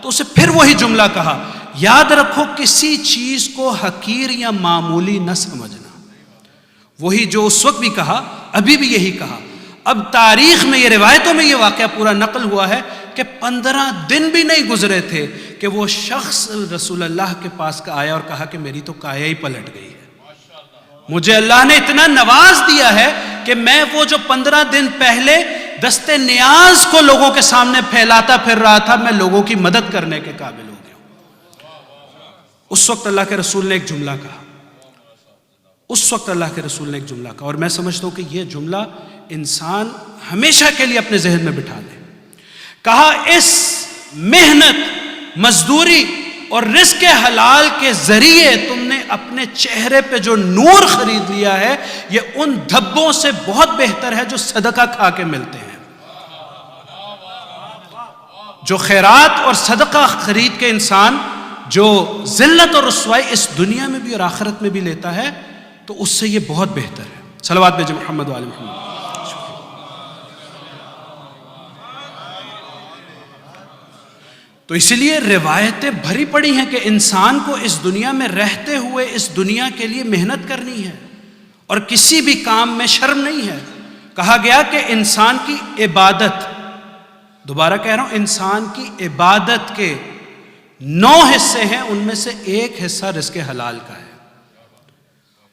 تو اسے پھر وہی جملہ کہا، یاد رکھو کسی چیز کو حقیر یا معمولی نہ سمجھنا۔ وہی جو اس وقت بھی کہا، ابھی بھی یہی کہا۔ اب تاریخ میں یہ روایتوں میں یہ واقعہ پورا نقل ہوا ہے کہ 15 دن بھی نہیں گزرے تھے کہ وہ شخص رسول اللہ کے پاس کا آیا اور کہا کہ میری تو کایا ہی پلٹ گئی ہے، مجھے اللہ نے اتنا نواز دیا ہے کہ میں وہ جو 15 دن پہلے دستے نیاز کو لوگوں کے سامنے پھیلاتا پھر رہا تھا، میں لوگوں کی مدد کرنے کے قابل ہو گیا ہوں۔ اس وقت اللہ کے رسول نے ایک جملہ کہا، اس وقت اللہ کے رسول نے ایک جملہ کہا، اور میں سمجھتا ہوں کہ یہ جملہ انسان ہمیشہ کے لیے اپنے ذہن میں بٹھا لے۔ کہا اس محنت، مزدوری اور رزق حلال کے ذریعے تم نے اپنے چہرے پہ جو نور خرید لیا ہے، یہ ان دھبوں سے بہت بہتر ہے جو صدقہ کھا کے ملتے ہیں۔ جو خیرات اور صدقہ خرید کے انسان جو ذلت اور رسوائی اس دنیا میں بھی اور آخرت میں بھی لیتا ہے، تو اس سے یہ بہت بہتر ہے۔ صلوات بھیجیں محمد و آل محمد۔ تو اسی لیے روایتیں بھری پڑی ہیں کہ انسان کو اس دنیا میں رہتے ہوئے اس دنیا کے لیے محنت کرنی ہے، اور کسی بھی کام میں شرم نہیں ہے۔ کہا گیا کہ انسان کی عبادت، دوبارہ کہہ رہا ہوں، انسان کی عبادت کے 9 حصے ہیں، ان میں سے 1 حصہ رزق حلال کا ہے،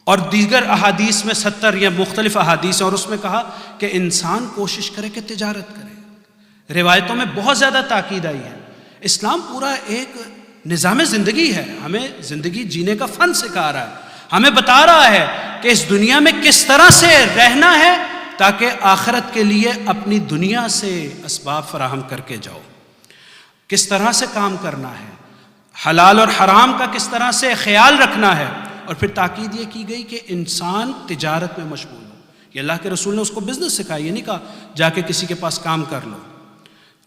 اور دیگر احادیث میں 70 یا مختلف احادیث ہیں، اور اس میں کہا کہ انسان کوشش کرے کہ تجارت کرے۔ روایتوں میں بہت زیادہ تاکید آئی ہے، اسلام پورا ایک نظام زندگی ہے، ہمیں زندگی جینے کا فن سکھا رہا ہے، ہمیں بتا رہا ہے کہ اس دنیا میں کس طرح سے رہنا ہے تاکہ آخرت کے لیے اپنی دنیا سے اسباب فراہم کر کے جاؤ، کس طرح سے کام کرنا ہے، حلال اور حرام کا کس طرح سے خیال رکھنا ہے۔ اور پھر تاکید یہ کی گئی کہ انسان تجارت میں مشغول ہو۔ یہ اللہ کے رسول نے اس کو بزنس سکھایا، یہ نہیں کہا جا کے کسی کے پاس کام کر لو۔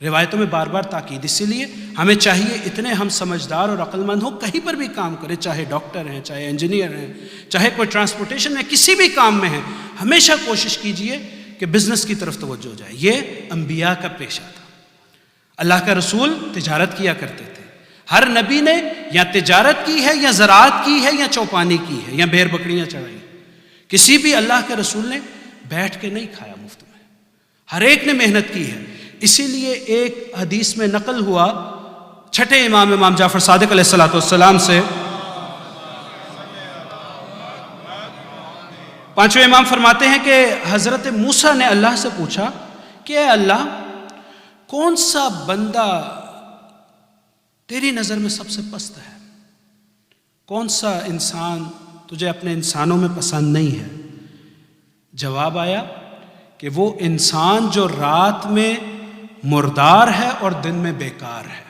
روایتوں میں بار بار تاکید، اسی لیے ہمیں چاہیے اتنے ہم سمجھدار اور عقل مند ہوں، کہیں پر بھی کام کریں، چاہے ڈاکٹر ہیں، چاہے انجینئر ہیں، چاہے کوئی ٹرانسپورٹیشن میں کسی بھی کام میں ہیں، ہمیشہ کوشش کیجئے کہ بزنس کی طرف توجہ جائے۔ یہ انبیاء کا پیشہ تھا۔ اللہ کا رسول تجارت کیا کرتے تھے، ہر نبی نے یا تجارت کی ہے یا زراعت کی ہے یا چوپانی کی ہے یا بھیڑ بکریاں چڑھائی، کسی بھی اللہ کے رسول نے بیٹھ کے نہیں کھایا مفت میں، ہر ایک نے محنت کی ہے۔ اسی لیے ایک حدیث میں نقل ہوا چھٹے امام جعفر صادق علیہ السلام سے، پانچویں امام فرماتے ہیں کہ حضرت موسیٰ نے اللہ سے پوچھا کہ اے اللہ، کون سا بندہ تیری نظر میں سب سے پست ہے؟ کون سا انسان تجھے اپنے انسانوں میں پسند نہیں ہے؟ جواب آیا کہ وہ انسان جو رات میں مردار ہے اور دن میں بیکار ہے۔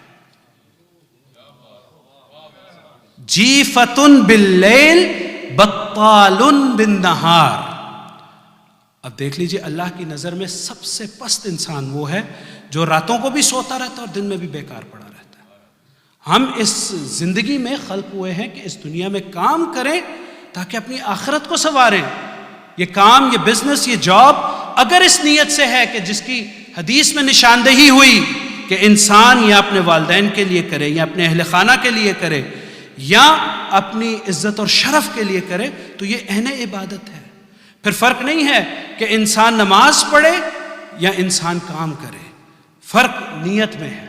جیفتن باللیل بطال بالنہار۔ اب دیکھ لیجئے، اللہ کی نظر میں سب سے پست انسان وہ ہے جو راتوں کو بھی سوتا رہتا ہے اور دن میں بھی بیکار پڑا رہتا ہے۔ ہم اس زندگی میں خلق ہوئے ہیں کہ اس دنیا میں کام کریں تاکہ اپنی آخرت کو سنواریں۔ یہ کام، یہ بزنس، یہ جاب اگر اس نیت سے ہے کہ جس کی حدیث میں نشاندہی ہوئی کہ انسان یا اپنے والدین کے لیے کرے یا اپنے اہل خانہ کے لیے کرے یا اپنی عزت اور شرف کے لیے کرے، تو یہ عین عبادت ہے۔ پھر فرق نہیں ہے کہ انسان نماز پڑھے یا انسان کام کرے، فرق نیت میں ہے۔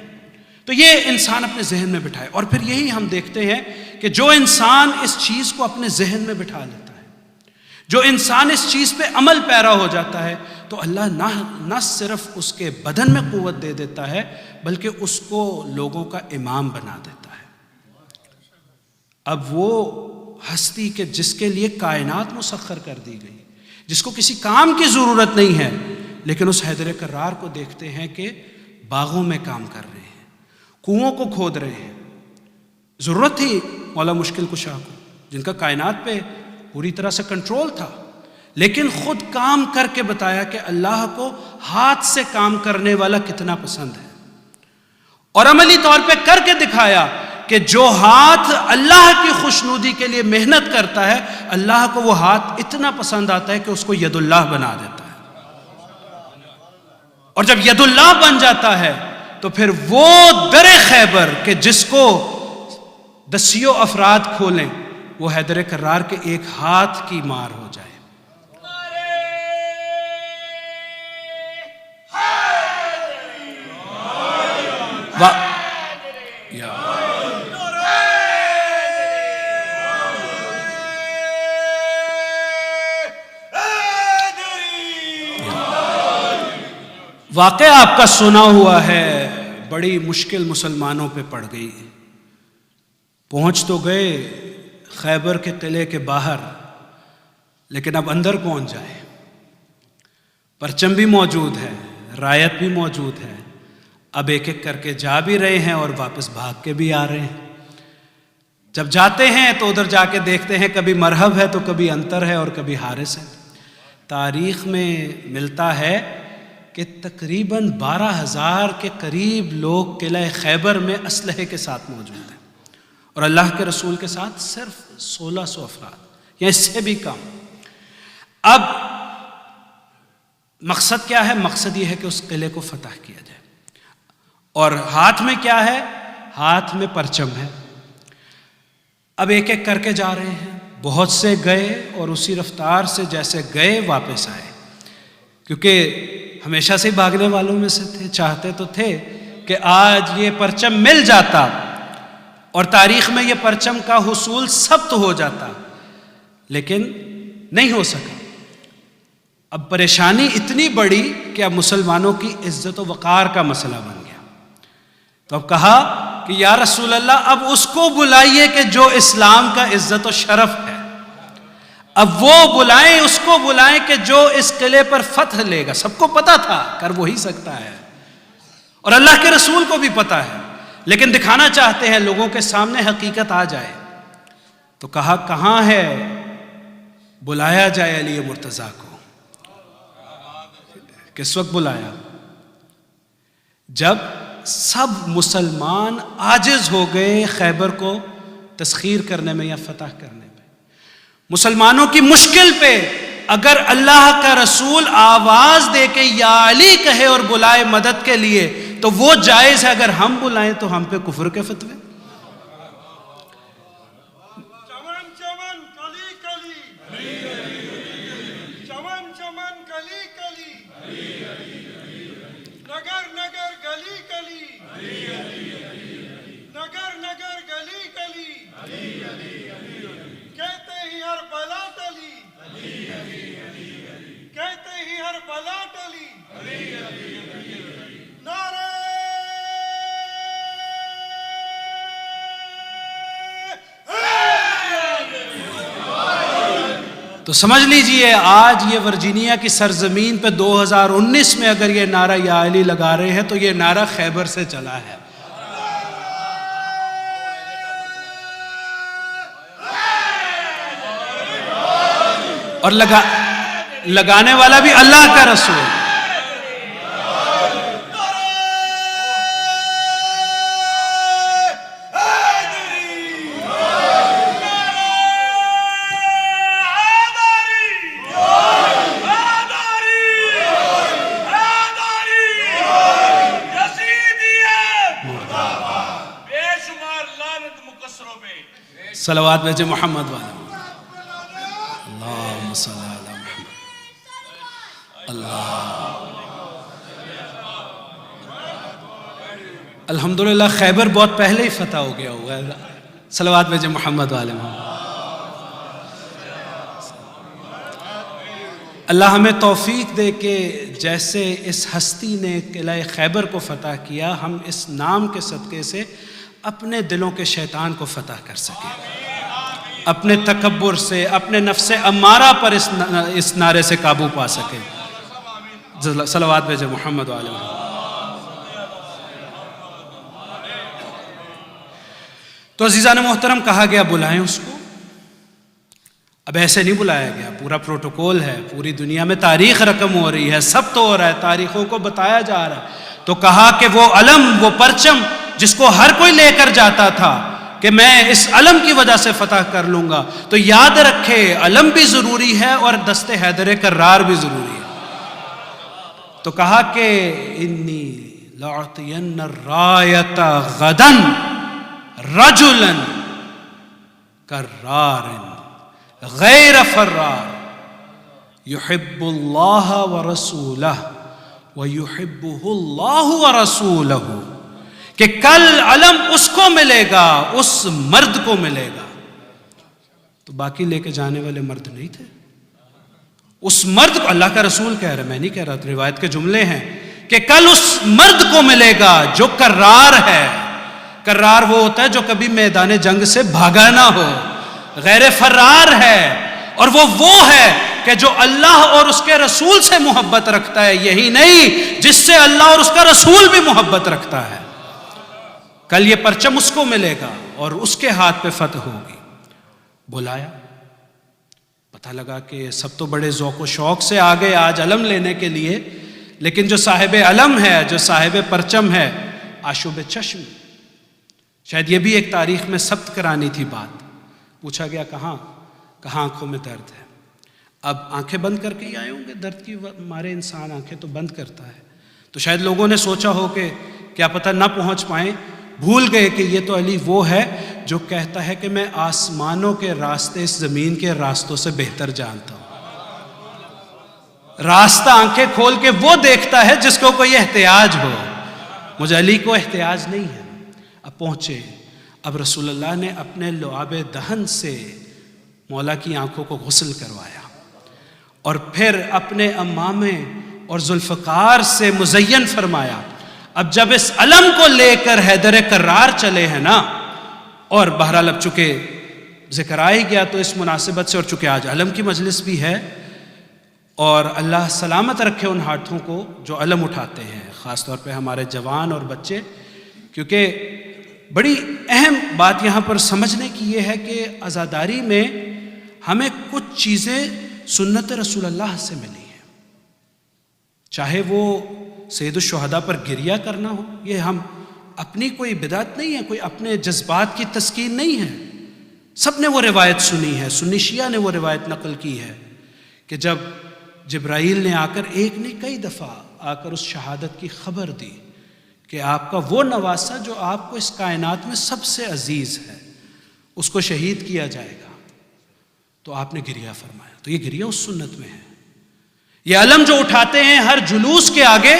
تو یہ انسان اپنے ذہن میں بٹھائے، اور پھر یہی ہم دیکھتے ہیں کہ جو انسان اس چیز کو اپنے ذہن میں بٹھا لیتا ہے، جو انسان اس چیز پہ عمل پیرا ہو جاتا ہے، تو اللہ نہ صرف اس کے بدن میں قوت دے دیتا ہے بلکہ اس کو لوگوں کا امام بنا دیتا ہے۔ اب وہ ہستی کہ جس کے لیے کائنات مسخر کر دی گئی، جس کو کسی کام کی ضرورت نہیں ہے، لیکن اس حیدر کرار کو دیکھتے ہیں کہ باغوں میں کام کر رہے ہیں، کنووں کو کھود رہے ہیں۔ ضرورت تھی مولا مشکل کشا کو، جن کا کائنات پہ پوری طرح سے کنٹرول تھا، لیکن خود کام کر کے بتایا کہ اللہ کو ہاتھ سے کام کرنے والا کتنا پسند ہے، اور عملی طور پہ کر کے دکھایا کہ جو ہاتھ اللہ کی خوشنودی کے لیے محنت کرتا ہے، اللہ کو وہ ہاتھ اتنا پسند آتا ہے کہ اس کو ید اللہ بنا دیتا ہے۔ اور جب ید اللہ بن جاتا ہے تو پھر وہ در خیبر کہ جس کو دسیوں افراد کھولیں، وہ حیدر کرار کے ایک ہاتھ کی مار ہو جائے۔ واقعہ آپ کا سنا ہوا ہے، بڑی مشکل مسلمانوں پہ پڑ گئی۔ پہنچ تو گئے خیبر کے قلعے کے باہر، لیکن اب اندر کون جائے؟ پرچم بھی موجود ہے، رایت بھی موجود ہے، اب ایک ایک کر کے جا بھی رہے ہیں اور واپس بھاگ کے بھی آ رہے ہیں۔ جب جاتے ہیں تو ادھر جا کے دیکھتے ہیں کبھی مرحب ہے تو کبھی انتر ہے اور کبھی حارث ہے۔ تاریخ میں ملتا ہے کہ تقریباً 12,000 کے قریب لوگ قلعہ خیبر میں اسلحے کے ساتھ موجود ہیں، اور اللہ کے رسول کے ساتھ صرف 1600 افراد یا اس سے بھی کم۔ اب مقصد کیا ہے؟ مقصد یہ ہے کہ اس قلعے کو فتح کیا جائے، اور ہاتھ میں کیا ہے؟ ہاتھ میں پرچم ہے۔ اب ایک ایک کر کے جا رہے ہیں، بہت سے گئے اور اسی رفتار سے جیسے گئے واپس آئے، کیونکہ ہمیشہ سے بھاگنے والوں میں سے تھے، چاہتے تو تھے کہ آج یہ پرچم مل جاتا اور تاریخ میں یہ پرچم کا حصول ثبت ہو جاتا، لیکن نہیں ہو سکا۔ اب پریشانی اتنی بڑی کہ اب مسلمانوں کی عزت و وقار کا مسئلہ بن گیا۔ تو اب کہا کہ یا رسول اللہ اب اس کو بلائیے کہ جو اسلام کا عزت و شرف ہے، اب وہ بلائیں، اس کو بلائیں کہ جو اس قلعے پر فتح لے گا۔ سب کو پتا تھا کر وہی سکتا ہے، اور اللہ کے رسول کو بھی پتا ہے، لیکن دکھانا چاہتے ہیں لوگوں کے سامنے حقیقت آ جائے۔ تو کہا کہاں ہے، بلایا جائے علی مرتضیٰ کو۔ کس وقت بلایا؟ جب سب مسلمان عاجز ہو گئے خیبر کو تسخیر کرنے میں یا فتح کرنے میں۔ مسلمانوں کی مشکل پہ اگر اللہ کا رسول آواز دے کے یا علی کہے اور بلائے مدد کے لیے تو وہ جائز ہے، اگر ہم بلائیں تو ہم پہ کفر کے فتوے۔ تو سمجھ لیجئے آج یہ ورجینیا کی سرزمین پہ 2019 میں اگر یہ نعرہ یا علی لگا رہے ہیں تو یہ نعرہ خیبر سے چلا ہے، اور لگانے والا بھی اللہ کا رسول۔ صلوات بھیجے محمد والا، اللہم صلی علی محمد۔ الحمدللہ خیبر بہت پہلے ہی فتح ہو گیا ہوا ہے۔ صلوات بھیجے محمد والے محمد۔ اللہ ہمیں توفیق دے کہ جیسے اس ہستی نے قلعہ خیبر کو فتح کیا، ہم اس نام کے صدقے سے اپنے دلوں کے شیطان کو فتح کر سکیں، اپنے تکبر سے، اپنے نفس امارہ پر اس نعرے سے قابو پا سکیں۔ صلوات بھیجے محمد والے محمد۔ تو عزیزان محترم کہا گیا بلائیں اس کو۔ اب ایسے نہیں بلایا گیا، پورا پروٹوکول ہے، پوری دنیا میں تاریخ رقم ہو رہی ہے، سب تو ہو رہا ہے، تاریخوں کو بتایا جا رہا ہے۔ تو کہا کہ وہ علم، وہ پرچم جس کو ہر کوئی لے کر جاتا تھا کہ میں اس علم کی وجہ سے فتح کر لوں گا، تو یاد رکھے علم بھی ضروری ہے اور دست حیدر کرار بھی ضروری ہے۔ تو کہا کہ انی لأعطین الرایۃ غدا رجلا کرار غیر فرار یحب اللہ ورسولہ ویحبہ اللہ ورسولہ، کہ کل علم اس کو ملے گا، اس مرد کو ملے گا۔ تو باقی لے کے جانے والے مرد نہیں تھے، اس مرد کو اللہ کا رسول کہہ رہا ہے، میں نہیں کہہ رہا، روایت کے جملے ہیں کہ کل اس مرد کو ملے گا جو کرار ہے۔ کرار وہ ہوتا ہے جو کبھی میدان جنگ سے بھاگا نہ ہو، غیر فرار ہے، اور وہ ہے کہ جو اللہ اور اس کے رسول سے محبت رکھتا ہے، یہی نہیں جس سے اللہ اور اس کا رسول بھی محبت رکھتا ہے۔ کل یہ پرچم اس کو ملے گا اور اس کے ہاتھ پہ فتح ہوگی۔ بلایا، پتہ لگا کہ سب تو بڑے ذوق و شوق سے آ گئے آج علم لینے کے لیے، لیکن جو صاحب علم ہے، جو صاحب پرچم ہے، آشوب چشم، شاید یہ بھی ایک تاریخ میں ثبت کرانی تھی بات۔ پوچھا گیا کہاں آنکھوں میں درد ہے؟ اب آنکھیں بند کر کے ہی آئے ہوں گے، درد کی مارے انسان آنکھیں تو بند کرتا ہے، تو شاید لوگوں نے سوچا ہو کہ کیا پتہ نہ پہنچ پائیں، بھول گئے کہ یہ تو علی وہ ہے جو کہتا ہے کہ میں آسمانوں کے راستے اس زمین کے راستوں سے بہتر جانتا ہوں۔ راستہ آنکھیں کھول کے وہ دیکھتا ہے جس کو کوئی احتیاج ہو، مجھے علی کو احتیاج نہیں ہے۔ اب پہنچے، اب رسول اللہ نے اپنے لعاب دہن سے مولا کی آنکھوں کو غسل کروایا، اور پھر اپنے امامے اور ذوالفقار سے مزین فرمایا۔ اب جب اس علم کو لے کر حیدر کرار چلے ہیں نا، اور بہرحال اب چونکہ ذکر آ ہی گیا تو اس مناسبت سے، اور چونکہ آج علم کی مجلس بھی ہے، اور اللہ سلامت رکھے ان ہاتھوں کو جو علم اٹھاتے ہیں، خاص طور پہ ہمارے جوان اور بچے، کیونکہ بڑی اہم بات یہاں پر سمجھنے کی یہ ہے کہ عزاداری میں ہمیں کچھ چیزیں سنت رسول اللہ سے ملی ہیں، چاہے وہ سید الشہداء پر گریہ کرنا ہو، یہ ہم اپنی کوئی بدعت نہیں ہے، کوئی اپنے جذبات کی تسکین نہیں ہے، سب نے وہ روایت سنی ہے، سنی شیعہ نے وہ روایت نقل کی ہے کہ جب جبرائیل نے آ کر ایک نہیں کئی دفعہ آ کر اس شہادت کی خبر دی کہ آپ کا وہ نواسہ جو آپ کو اس کائنات میں سب سے عزیز ہے، اس کو شہید کیا جائے گا، تو آپ نے گریہ فرمایا. تو یہ گریہ اس سنت میں ہے. یہ علم جو اٹھاتے ہیں ہر جلوس کے آگے،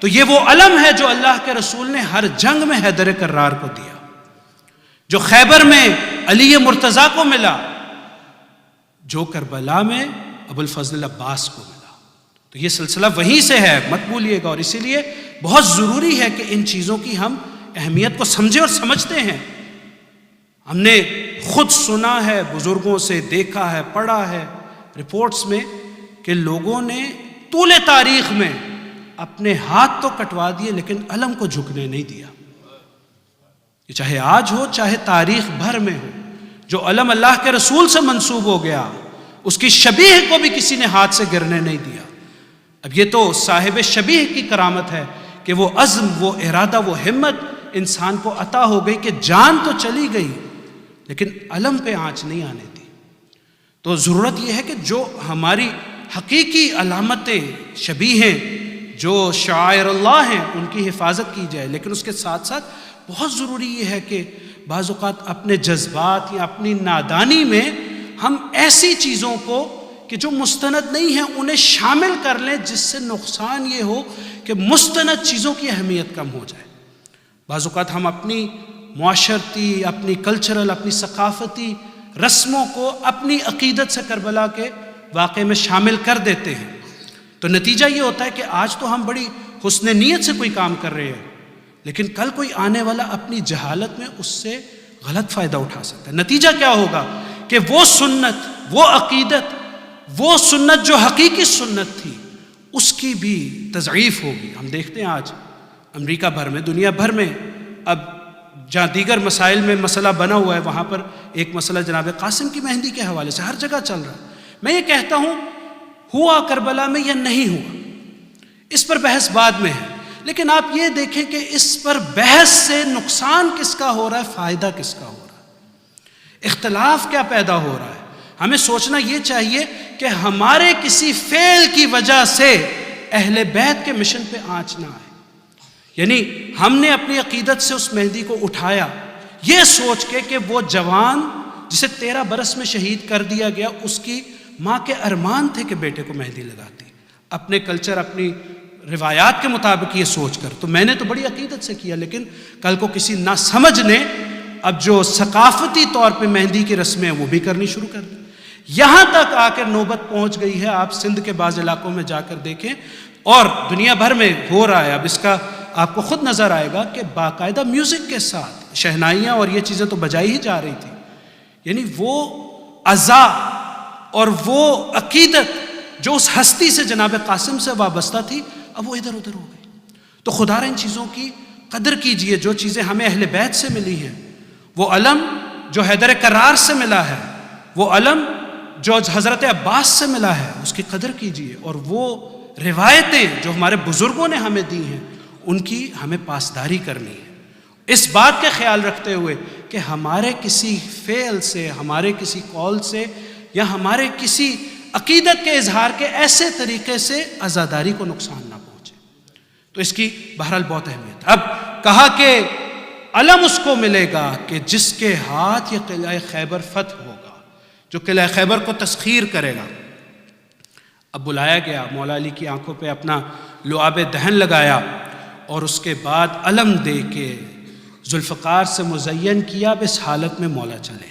تو یہ وہ علم ہے جو اللہ کے رسول نے ہر جنگ میں حیدر کرار کو دیا، جو خیبر میں علی مرتضیٰ کو ملا، جو کربلا میں ابو الفضل عباس کو ملا. تو یہ سلسلہ وہیں سے ہے، مت بھولیے گا. اور اسی لیے بہت ضروری ہے کہ ان چیزوں کی ہم اہمیت کو سمجھیں اور سمجھتے ہیں. ہم نے خود سنا ہے، بزرگوں سے دیکھا ہے، پڑھا ہے رپورٹس میں کہ لوگوں نے طول تاریخ میں اپنے ہاتھ تو کٹوا دیے لیکن علم کو جھکنے نہیں دیا. یہ چاہے آج ہو چاہے تاریخ بھر میں ہو، جو علم اللہ کے رسول سے منسوب ہو گیا اس کی شبیہ کو بھی کسی نے ہاتھ سے گرنے نہیں دیا. اب یہ تو صاحب شبیہ کی کرامت ہے کہ وہ عزم، وہ ارادہ، وہ ہمت انسان کو عطا ہو گئی کہ جان تو چلی گئی لیکن علم پہ آنچ نہیں آنے دی. تو ضرورت یہ ہے کہ جو ہماری حقیقی علامتیں، شبیہیں، جو شعائر اللہ ہیں، ان کی حفاظت کی جائے. لیکن اس کے ساتھ ساتھ بہت ضروری یہ ہے کہ بعض اوقات اپنے جذبات یا اپنی نادانی میں ہم ایسی چیزوں کو کہ جو مستند نہیں ہیں انہیں شامل کر لیں، جس سے نقصان یہ ہو کہ مستند چیزوں کی اہمیت کم ہو جائے. بعض اوقات ہم اپنی معاشرتی، اپنی کلچرل، اپنی ثقافتی رسموں کو اپنی عقیدت سے کربلا کے واقعے میں شامل کر دیتے ہیں. تو نتیجہ یہ ہوتا ہے کہ آج تو ہم بڑی حسن نیت سے کوئی کام کر رہے ہیں لیکن کل کوئی آنے والا اپنی جہالت میں اس سے غلط فائدہ اٹھا سکتا ہے. نتیجہ کیا ہوگا کہ وہ سنت، وہ عقیدت، وہ سنت جو حقیقی سنت تھی اس کی بھی تضعیف ہوگی. ہم دیکھتے ہیں آج امریکہ بھر میں، دنیا بھر میں، اب جہاں دیگر مسائل میں مسئلہ بنا ہوا ہے وہاں پر ایک مسئلہ جناب قاسم کی مہندی کے حوالے سے ہر جگہ چل رہا ہے. میں یہ کہتا ہوں ہوا کربلا میں یا نہیں ہوا اس پر بحث بعد میں ہے، لیکن آپ یہ دیکھیں کہ اس پر بحث سے نقصان کس کا ہو رہا ہے، فائدہ کس کا ہو رہا ہے، اختلاف کیا پیدا ہو رہا ہے. ہمیں سوچنا یہ چاہیے کہ ہمارے کسی فعل کی وجہ سے اہل بیت کے مشن پہ آنچ نہ آئے. یعنی ہم نے اپنی عقیدت سے اس مہندی کو اٹھایا یہ سوچ کے کہ وہ جوان جسے 13 برس میں شہید کر دیا گیا، اس کی ماں کے ارمان تھے کہ بیٹے کو مہندی لگاتی، اپنے کلچر، اپنی روایات کے مطابق یہ سوچ کر. تو میں نے تو بڑی عقیدت سے کیا، لیکن کل کو کسی ناسمجھ نے اب جو ثقافتی طور پہ مہندی کی رسمیں ہیں وہ بھی کرنی شروع کر دی. یہاں تک آ کر نوبت پہنچ گئی ہے، آپ سندھ کے بعض علاقوں میں جا کر دیکھیں اور دنیا بھر میں ہو رہا ہے. اب اس کا آپ کو خود نظر آئے گا کہ باقاعدہ میوزک کے ساتھ شہنائیاں اور یہ چیزیں تو بجائی ہی جا رہی تھی. یعنی وہ عزا اور وہ عقیدت جو اس ہستی سے جناب قاسم سے وابستہ تھی اب وہ ادھر ادھر ہو گئی. تو خدا را ان چیزوں کی قدر کیجئے جو چیزیں ہمیں اہل بیت سے ملی ہیں. وہ علم جو حیدر کرار سے ملا ہے، وہ علم جو حضرت عباس سے ملا ہے، اس کی قدر کیجئے. اور وہ روایتیں جو ہمارے بزرگوں نے ہمیں دی ہیں ان کی ہمیں پاسداری کرنی ہے، اس بات کا خیال رکھتے ہوئے کہ ہمارے کسی فعل سے، ہمارے کسی قول سے یا ہمارے کسی عقیدت کے اظہار کے ایسے طریقے سے عزاداری کو نقصان نہ پہنچے. تو اس کی بہرحال بہت اہمیت. اب کہا کہ علم اس کو ملے گا کہ جس کے ہاتھ یہ قلعہ خیبر فتح ہوگا، جو قلعہ خیبر کو تسخیر کرے گا. اب بلایا گیا، مولا علی کی آنکھوں پہ اپنا لعاب دہن لگایا اور اس کے بعد علم دے کے ذوالفقار سے مزین کیا. اب اس حالت میں مولا چلے.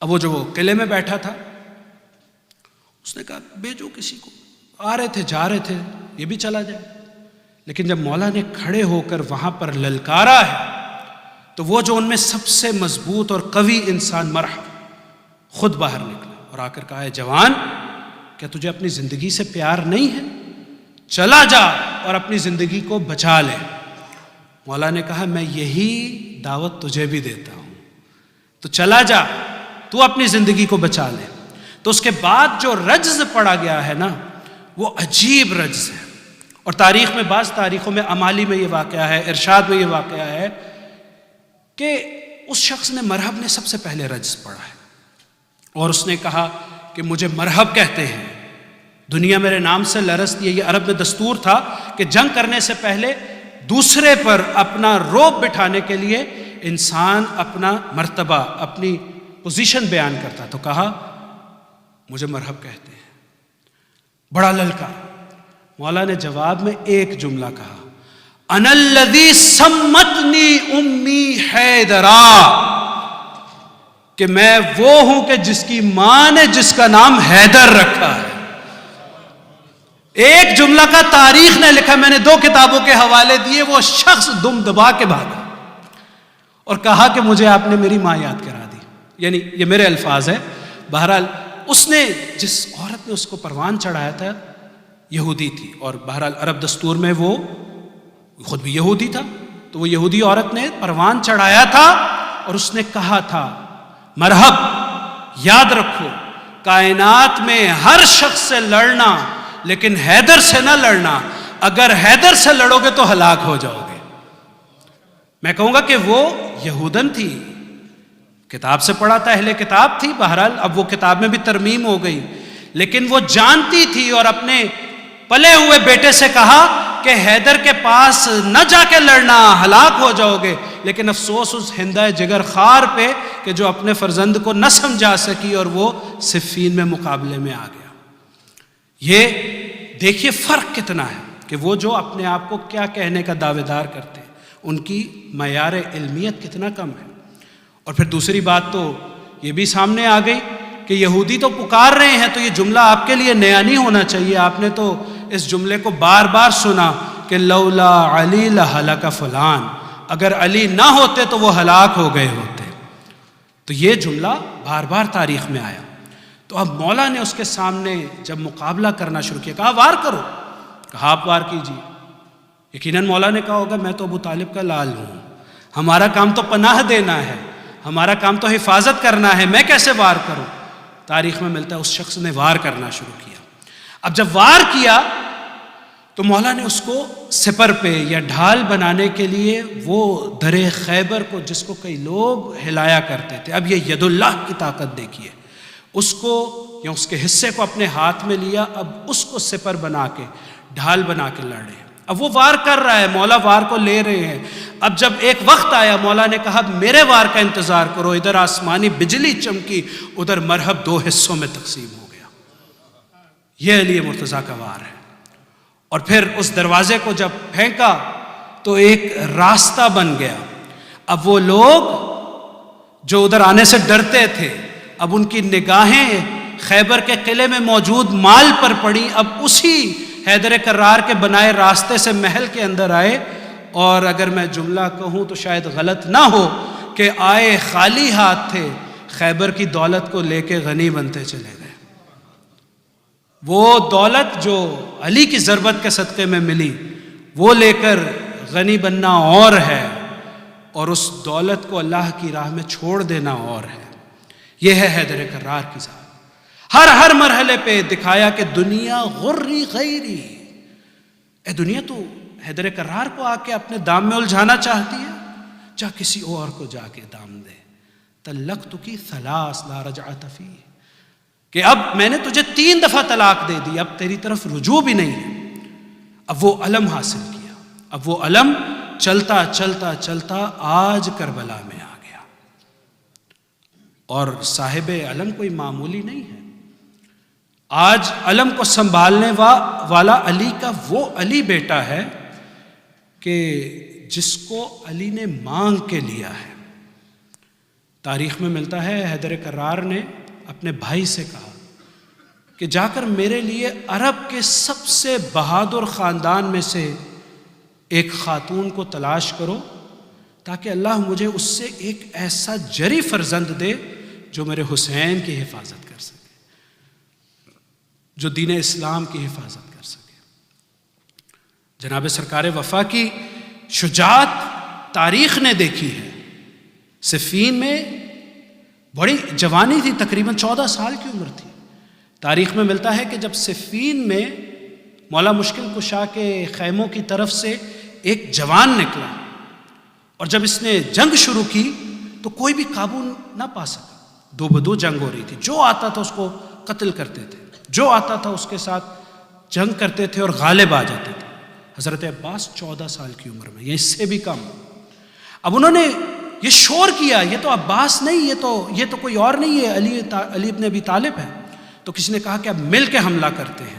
اب وہ جو قلعے میں بیٹھا تھا اس نے کہا بھیجو کسی کو، آ رہے تھے جا رہے تھے، یہ بھی چلا جائے. لیکن جب مولا نے کھڑے ہو کر وہاں پر للکارا ہے تو وہ جو ان میں سب سے مضبوط اور قوی انسان مرحب خود باہر نکلا اور آ کر کہا ہے جوان کیا تجھے اپنی زندگی سے پیار نہیں ہے؟ چلا جا اور اپنی زندگی کو بچا لے۔ مولا نے کہا میں یہی دعوت تجھے بھی دیتا ہوں، تو چلا جا تو اپنی زندگی کو بچا لے۔ تو اس کے بعد جو رجز پڑا گیا ہے نا وہ عجیب رجز ہے، اور تاریخ میں بعض تاریخوں میں امالی میں یہ واقعہ ہے، ارشاد میں یہ واقعہ ہے کہ اس شخص نے مرحب نے سب سے پہلے رجز پڑھا ہے اور اس نے کہا کہ مجھے مرحب کہتے ہیں، دنیا میرے نام سے لرزتی ہے۔ یہ عرب میں دستور تھا کہ جنگ کرنے سے پہلے دوسرے پر اپنا روب بٹھانے کے لیے انسان اپنا مرتبہ اپنی پوزیشن بیان کرتا، تو کہا مجھے مرحب کہتے ہیں۔ بڑا للکا، مولا نے جواب میں ایک جملہ کہا، انا الذی سمتنی امی حیدرا، کہ میں وہ ہوں کہ جس کی ماں نے جس کا نام حیدر رکھا ہے۔ ایک جملہ کا تاریخ نے لکھا، میں نے 2 کتابوں کے حوالے دیے، وہ شخص دم دبا کے بھاگا اور کہا کہ مجھے آپ نے میری ماں یاد کرا دی، یعنی یہ میرے الفاظ ہیں۔ بہرحال اس نے جس عورت نے اس کو پروان چڑھایا تھا یہودی تھی، اور بہرحال عرب دستور میں وہ خود بھی یہودی تھا، تو وہ یہودی عورت نے پروان چڑھایا تھا اور اس نے کہا تھا مرحب، یاد رکھو کائنات میں ہر شخص سے لڑنا لیکن حیدر سے نہ لڑنا، اگر حیدر سے لڑو گے تو ہلاک ہو جاؤ گے۔ میں کہوں گا کہ وہ یہودن تھی، کتاب سے پڑھا تھا، اہل کتاب تھی، بہرحال اب وہ کتاب میں بھی ترمیم ہو گئی، لیکن وہ جانتی تھی اور اپنے پلے ہوئے بیٹے سے کہا کہ حیدر کے پاس نہ جا کے لڑنا، ہلاک ہو جاؤ گے۔ لیکن افسوس اس ہندہ جگر خار پہ کہ جو اپنے فرزند کو نہ سمجھا سکی اور وہ صفین میں مقابلے میں آ گیا۔ یہ دیکھیے فرق کتنا ہے کہ وہ جو اپنے آپ کو کیا کہنے کا دعوے دار کرتے ہیں ان کی معیار علمیت کتنا کم ہے۔ اور پھر دوسری بات تو یہ بھی سامنے آ گئی کہ یہودی تو پکار رہے ہیں، تو یہ جملہ آپ کے لیے نیا نہیں ہونا چاہیے، آپ نے تو اس جملے کو بار بار سنا کہ لولا علی لہلک فلان، اگر علی نہ ہوتے تو وہ ہلاک ہو گئے ہوتے۔ تو یہ جملہ بار بار تاریخ میں آیا۔ تو اب مولا نے اس کے سامنے جب مقابلہ کرنا شروع کیا، کہا وار کرو، کہا آپ وار کیجیے۔ یقیناً مولا نے کہا ہوگا میں تو ابو طالب کا لال ہوں، ہمارا کام تو پناہ دینا ہے، ہمارا کام تو حفاظت کرنا ہے، میں کیسے وار کروں؟ تاریخ میں ملتا ہے اس شخص نے وار کرنا شروع کیا۔ اب جب وار کیا تو مولا نے اس کو سپر پہ یا ڈھال بنانے کے لیے وہ درے خیبر کو، جس کو کئی لوگ ہلایا کرتے تھے، اب یہ ید اللہ کی طاقت دیکھیے، اس کو یا اس کے حصے کو اپنے ہاتھ میں لیا، اب اس کو سپر بنا کے ڈھال بنا کے لڑے۔ اب وہ وار کر رہا ہے، مولا وار کو لے رہے ہیں۔ اب جب ایک وقت آیا مولا نے کہا میرے وار کا انتظار کرو، ادھر آسمانی بجلی چمکی، ادھر مرحب 2 حصوں میں تقسیم ہو گیا۔ یہ علی مرتضیٰ کا وار ہے۔ اور پھر اس دروازے کو جب پھینکا تو ایک راستہ بن گیا۔ اب وہ لوگ جو ادھر آنے سے ڈرتے تھے، اب ان کی نگاہیں خیبر کے قلعے میں موجود مال پر پڑی، اب اسی حیدر کرار کے بنائے راستے سے محل کے اندر آئے، اور اگر میں جملہ کہوں تو شاید غلط نہ ہو کہ آئے خالی ہاتھ تھے، خیبر کی دولت کو لے کے غنی بنتے چلے گئے۔ وہ دولت جو علی کی ضربت کے صدقے میں ملی وہ لے کر غنی بننا اور ہے، اور اس دولت کو اللہ کی راہ میں چھوڑ دینا اور ہے۔ یہ ہے حیدر کرار کی ذات۔ ہر مرحلے پہ دکھایا کہ دنیا غری غیری، اے دنیا تو حیدر کرار کو آ کے اپنے دام میں الجھانا چاہتی ہے، جا کسی اور کو جا کے دام دے۔ طلقتک 3 لا رجعت فیہ، کہ اب میں نے تجھے 3 دفعہ طلاق دے دی، اب تیری طرف رجوع بھی نہیں ہے۔ اب وہ علم حاصل کیا، اب وہ علم چلتا چلتا چلتا آج کربلا میں آ گیا، اور صاحب علم کوئی معمولی نہیں ہے۔ آج علم کو سنبھالنے والا علی کا وہ علی بیٹا ہے کہ جس کو علی نے مانگ کے لیا ہے۔ تاریخ میں ملتا ہے حیدر کرار نے اپنے بھائی سے کہا کہ جا کر میرے لیے عرب کے سب سے بہادر خاندان میں سے ایک خاتون کو تلاش کرو تاکہ اللہ مجھے اس سے ایک ایسا جری فرزند دے جو میرے حسین کی حفاظت کر سکے، جو دین اسلام کی حفاظت کر سکے۔ جناب سرکار وفا کی شجاعت تاریخ نے دیکھی ہے۔ صفین میں بڑی جوانی تھی، تقریباً 14 سال کی عمر تھی۔ تاریخ میں ملتا ہے کہ جب صفین میں مولا مشکل کشا کے خیموں کی طرف سے ایک جوان نکلا اور جب اس نے جنگ شروع کی تو کوئی بھی قابو نہ پا سکا۔ دو بدو جنگ ہو رہی تھی، جو آتا تھا اس کو قتل کرتے تھے، جو آتا تھا اس کے ساتھ جنگ کرتے تھے اور غالب آ جاتے تھے۔ حضرت عباس 14 سال کی عمر میں، یا اس سے بھی کم۔ اب انہوں نے یہ شور کیا، یہ تو عباس نہیں، یہ تو کوئی اور نہیں ہے، علی ابن ابی طالب ہے۔ تو کسی نے کہا کہ اب مل کے حملہ کرتے ہیں۔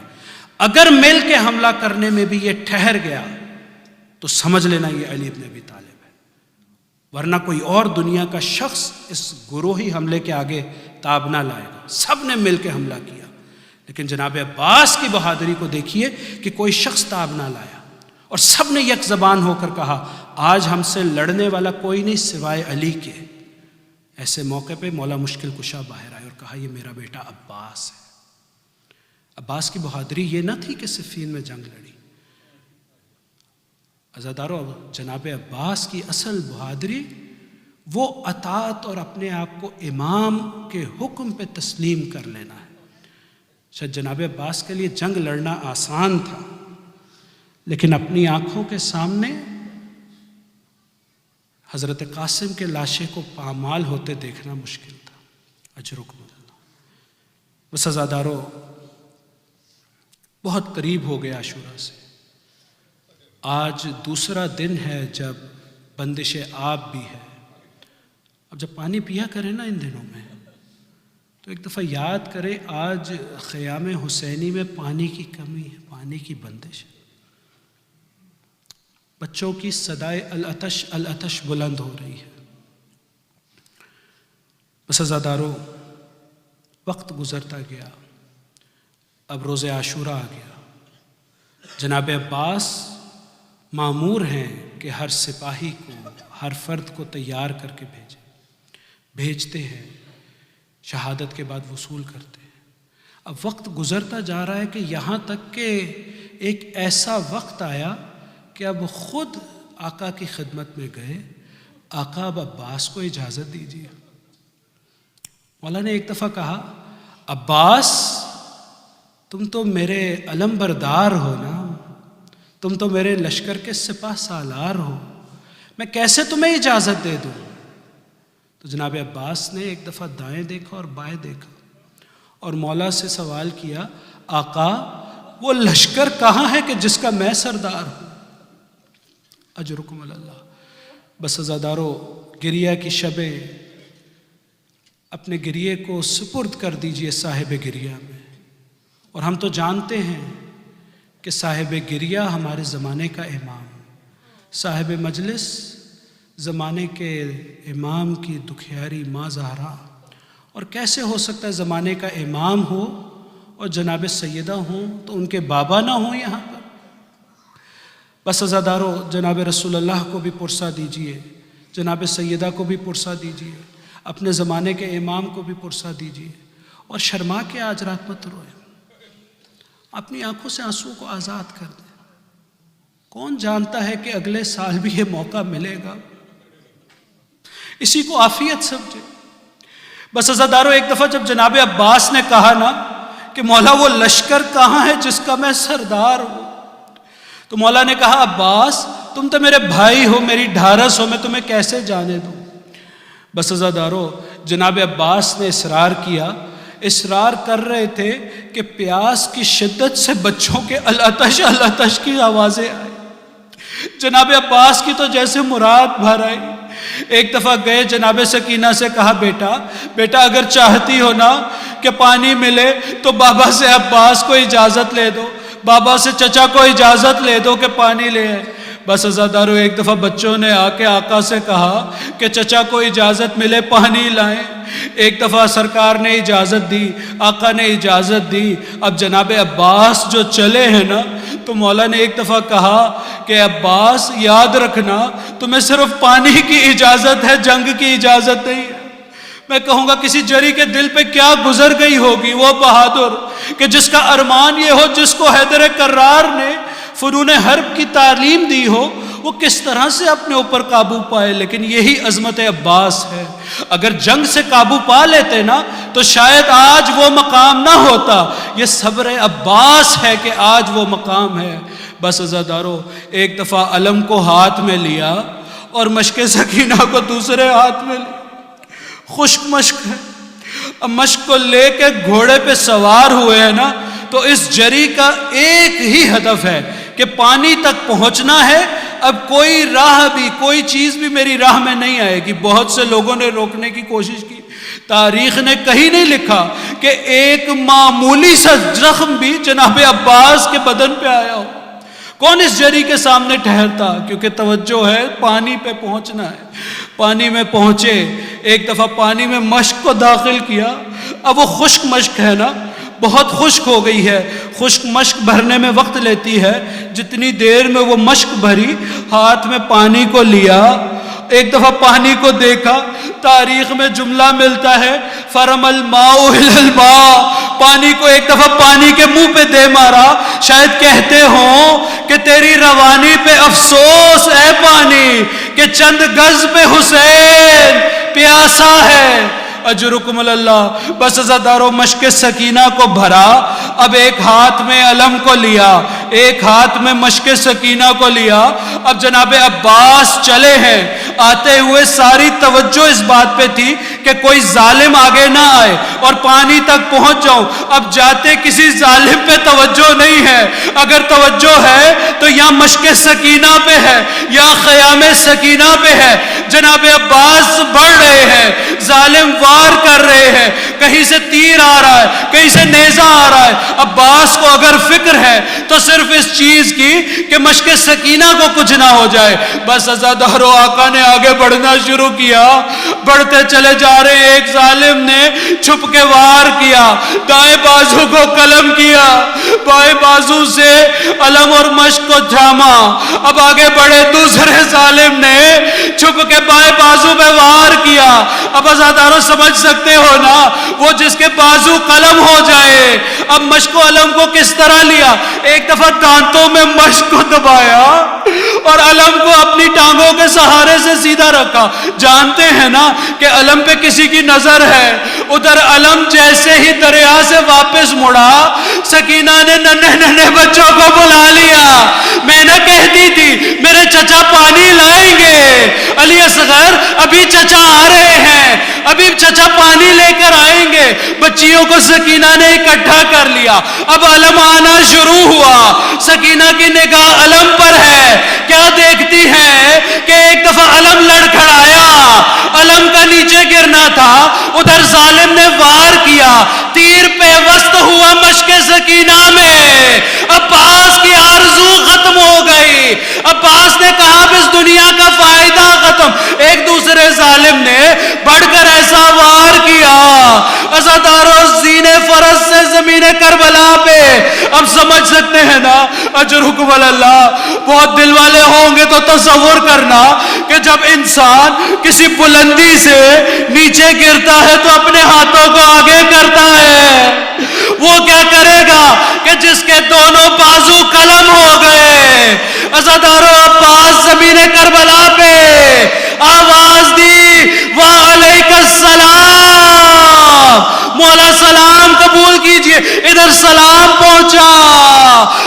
اگر مل کے حملہ کرنے میں بھی یہ ٹھہر گیا تو سمجھ لینا یہ علی ابن ابی طالب ہے، ورنہ کوئی اور دنیا کا شخص اس گروہی حملے کے آگے تاب نہ لائے گا۔ سب نے مل کے حملہ کیا، لیکن جناب عباس کی بہادری کو دیکھیے کہ کوئی شخص تاب نہ لایا اور سب نے یک زبان ہو کر کہا آج ہم سے لڑنے والا کوئی نہیں سوائے علی کے۔ ایسے موقع پہ مولا مشکل کشا باہر آئے اور کہا یہ میرا بیٹا عباس ہے۔ عباس کی بہادری یہ نہ تھی کہ صفین میں جنگ لڑی۔ عزادارو، جناب عباس کی اصل بہادری وہ اطاعت اور اپنے آپ کو امام کے حکم پہ تسلیم کر لینا ہے۔ شاید جناب عباس کے لیے جنگ لڑنا آسان تھا، لیکن اپنی آنکھوں کے سامنے حضرت قاسم کے لاشے کو پامال ہوتے دیکھنا مشکل تھا۔ اجرکم اللہ۔ بس عزادارو، بہت قریب ہو گیا عاشوراء سے۔ آج دوسرا دن ہے جب بندش آب بھی ہے۔ اب جب پانی پیا کریں نا ان دنوں میں تو ایک دفعہ یاد کرے آج خیام حسینی میں پانی کی کمی ہے، پانی کی بندش ہے۔ بچوں کی صدائے العطش العطش بلند ہو رہی ہے۔ بس عزادارو، وقت گزرتا گیا، اب روز عاشوراء آ گیا۔ جناب عباس مامور ہیں کہ ہر سپاہی کو، ہر فرد کو تیار کر کے بھیجتے ہیں، شہادت کے بعد وصول کرتے ہیں۔ اب وقت گزرتا جا رہا ہے کہ یہاں تک کہ ایک ایسا وقت آیا کہ اب خود آقا کی خدمت میں گئے، آقا اب عباس کو اجازت دیجیے۔ مولا نے ایک دفعہ کہا عباس تم تو میرے علم بردار ہو نا، تم تو میرے لشکر کے سپاہ سالار ہو، میں کیسے تمہیں اجازت دے دوں؟ تو جناب عباس نے ایک دفعہ دائیں دیکھا اور بائیں دیکھا اور مولا سے سوال کیا آقا وہ لشکر کہاں ہے کہ جس کا میں سردار ہوں؟ اجرکم اللہ۔ بس عزادارو، گریہ کی شبیں اپنے گریے کو سپرد کر دیجئے صاحب گریہ میں۔ اور ہم تو جانتے ہیں کہ صاحب گریہ ہمارے زمانے کا امام، صاحب مجلس زمانے کے امام کی دکھیاری ماں زہرا، اور کیسے ہو سکتا ہے زمانے کا امام ہو اور جناب سیدہ ہوں تو ان کے بابا نہ ہوں یہاں پر؟ بس عزادارو، جناب رسول اللہ کو بھی پرسہ دیجئے، جناب سیدہ کو بھی پرسہ دیجئے، اپنے زمانے کے امام کو بھی پرسہ دیجئے، اور شرما کے آج رات مت روئے، اپنی آنکھوں سے آنسو کو آزاد کر دیں۔ کون جانتا ہے کہ اگلے سال بھی یہ موقع ملے گا؟ اسی کو عافیت سمجھے۔ بس عزادارو، ایک دفعہ جب جناب عباس نے کہا نا کہ مولا وہ لشکر کہاں ہے جس کا میں سردار ہوں، تو مولا نے کہا عباس تم تو میرے بھائی ہو، میری ڈھارس ہو، میں تمہیں کیسے جانے دوں؟ بس عزادارو، جناب عباس نے اصرار کیا، اصرار کر رہے تھے کہ پیاس کی شدت سے بچوں کے العطش العطش کی آوازیں آئیں۔ جناب عباس کی تو جیسے مراد بھر آئی۔ ایک دفعہ گئے، جناب سکینہ سے کہا بیٹا اگر چاہتی ہو نا کہ پانی ملے تو بابا سے عباس کو اجازت لے دو، بابا سے چچا کو اجازت لے دو کہ پانی لے آئے۔ بس عزادارو، ایک دفعہ بچوں نے آ کے آقا سے کہا کہ چچا کو اجازت ملے پانی لائیں۔ ایک دفعہ سرکار نے اجازت دی، آقا نے اجازت دی۔ اب جناب عباس جو چلے ہیں نا تو مولا نے ایک دفعہ کہا کہ عباس یاد رکھنا تمہیں صرف پانی کی اجازت ہے، جنگ کی اجازت نہیں ہے۔ میں کہوں گا کسی جری کے دل پہ کیا گزر گئی ہوگی وہ بہادر کہ جس کا ارمان یہ ہو، جس کو حیدر کرار نے فنون حرب کی تعلیم دی ہو، وہ کس طرح سے اپنے اوپر قابو پائے۔ لیکن یہی عظمت عباس ہے۔ اگر جنگ سے قابو پا لیتے نا تو شاید آج وہ مقام نہ ہوتا۔ یہ صبر عباس ہے کہ آج وہ مقام ہے۔ بس عزادارو، ایک دفعہ علم کو ہاتھ میں لیا اور مشق سکینہ کو دوسرے ہاتھ میں لیا۔ خشک مشق ہے، اب مشق کو لے کے گھوڑے پہ سوار ہوئے ہیں نا، تو اس جری کا ایک ہی ہدف ہے کہ پانی تک پہنچنا ہے۔ اب کوئی راہ بھی، کوئی چیز بھی میری راہ میں نہیں آئے گی۔ بہت سے لوگوں نے روکنے کی کوشش کی، تاریخ نے کہیں نہیں لکھا کہ ایک معمولی سا زخم بھی جناب عباس کے بدن پہ آیا ہو۔ کون اس جری کے سامنے ٹھہرتا؟ کیونکہ توجہ ہے پانی پہ پہنچنا ہے۔ پانی میں پہنچے، ایک دفعہ پانی میں مشق کو داخل کیا۔ اب وہ خشک مشق ہے نا، بہت خشک ہو گئی ہے۔ خشک مشق بھرنے میں وقت لیتی ہے۔ جتنی دیر میں وہ مشق بھری، ہاتھ میں پانی کو لیا، ایک دفعہ پانی کو دیکھا، تاریخ میں جملہ ملتا ہے فرم الماء الی الماء، پانی کو ایک دفعہ پانی کے منہ پہ دے مارا۔ شاید کہتے ہوں کہ تیری روانی پہ افسوس اے پانی کہ چند گز پہ حسین پیاسا ہے۔ اجرکم اللہ۔ بس عزادارو، مشق سکینہ کو بھرا، اب ایک ہاتھ میں علم کو لیا، ایک ہاتھ میں مشق سکینہ کو لیا۔ اب جناب عباس چلے ہیں، آتے ہوئے ساری توجہ اس بات پہ تھی کہ کوئی ظالم آگے نہ آئے اور پانی تک پہنچ جاؤں۔ اب جاتے کسی ظالم پہ توجہ نہیں ہے، اگر توجہ ہے تو یا مشق سکینہ پہ ہے یا خیام سکینہ پہ ہے۔ جناب عباس بڑھ رہے ہیں، ظالم وار کر رہے ہیں، کہیں سے تیر آ رہا ہے، کہیں سے نیزہ آ رہا ہے۔ عباس کو اگر فکر ہے تو صرف اس چیز کی کہ مشق سکینہ کو کچھ نہ ہو جائے۔ بس عزادارو، آقا نے آگے بڑھنا شروع کیا، بڑھتے چلے جا رہے ہیں۔ ایک ظالم نے چھپ کے وار کیا، دائیں بازو کو قلم کیا، بائیں بازو سے علم اور مشق کو تھاما۔ اب آگے بڑھے، دوسرے ظالم نے چھپ کے بائیں بازو پہ وار کیا۔ اب عزادارو سمجھ سکتے ہو نا، وہ جس کے بازو قلم ہو جائے۔ اب مشق و علم کو کس طرح لیا؟ ایک دفعہ دانتوں میں مشق کو دبایا اور علم کو اپنی ٹانگوں کے سہارے سے سیدھا رکھا۔ جانتے ہیں نا کہ علم پہ کسی کی نظر ہے۔ ادھر علم جیسے ہی دریا سے واپس مڑا، سکینہ نے ننھے ننھے بچوں کو بلا لیا۔ میں نہ کہتی تھی میرے چچا پانی لائیں گے، علی اصغر ابھی چچا آ رہے ہیں، ابھی چچا پانی لے کر آئیں گے۔ بچیوں کو سکینہ نے اکٹھا کر لیا۔ اب علم آنا شروع ہوا، سکینہ کی نگاہ علم پر ہے۔ کیا دیکھتی ہے کہ ایک دفعہ علم لڑکھڑایا، علم کا نیچے گرنا تھا، ادھر ظالم نے وار کیا، تیر پیوست ہوا مشق سکینہ میں۔ عباس کی آرزو ختم ہو گئی۔ عباس نے کہا اب اس دنیا کا فائدہ ختم۔ ایک دوسرے ظالم نے بڑھ کر ایسا وار کیا، عزادارو زینے فرض سے زمین کربلا پہ۔ اب سمجھ سکتے ہیں نا، اجرکم اللہ۔ بہت دل والے ہوں گے تو تصور کرنا کہ جب انسان کسی بلندی سے نیچے گرتا ہے تو اپنے ہاتھوں کو آگے کرتا ہے، وہ کیا کرے گا کہ جس کے دونوں بازو قلم ہو گئے۔ عزادارو، عباس زمین کربلا پہ آواز دی، وعلیک السلام، مولا سلام قبول کیجئے۔ ادھر سلام پہنچا،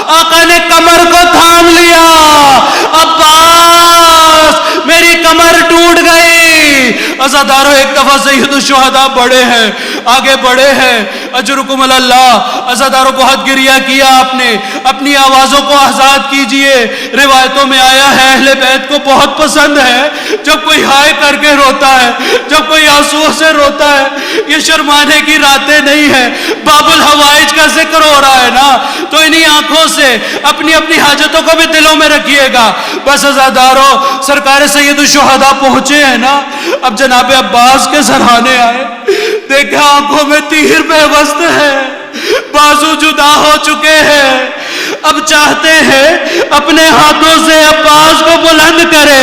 آقا نے کمر کو تھام لیا۔ عباس میری کمر ٹوٹ گئی۔ عزادارو، ایک دفعہ سید الشہداء بڑے ہیں، آگے بڑھے ہیں، اجرکم اللہ۔ عزادارو، بہت گریہ کیا آپ نے، اپنی آوازوں کو آزاد کیجئے۔ روایتوں میں آیا ہے اہل بیت کو بہت پسند ہے جب کوئی ہائے کر کے روتا ہے، جب کوئی آنسو سے روتا ہے۔ یہ شرمانے کی راتیں نہیں ہیں، باب الحوائج کا ذکر ہو رہا ہے نا، تو انہی آنکھوں سے اپنی اپنی حاجتوں کو بھی دلوں میں رکھیے گا۔ بس عزادارو، سرکار سید الشہداء پہنچے ہیں نا، اب جناب عباس کے سرہانے آئے، دیکھا آنکھوں میں تیر پیوست ہے، بازو جدا ہو چکے ہیں۔ اب چاہتے ہیں اپنے ہاتھوں سے عباس کو بلند کرے،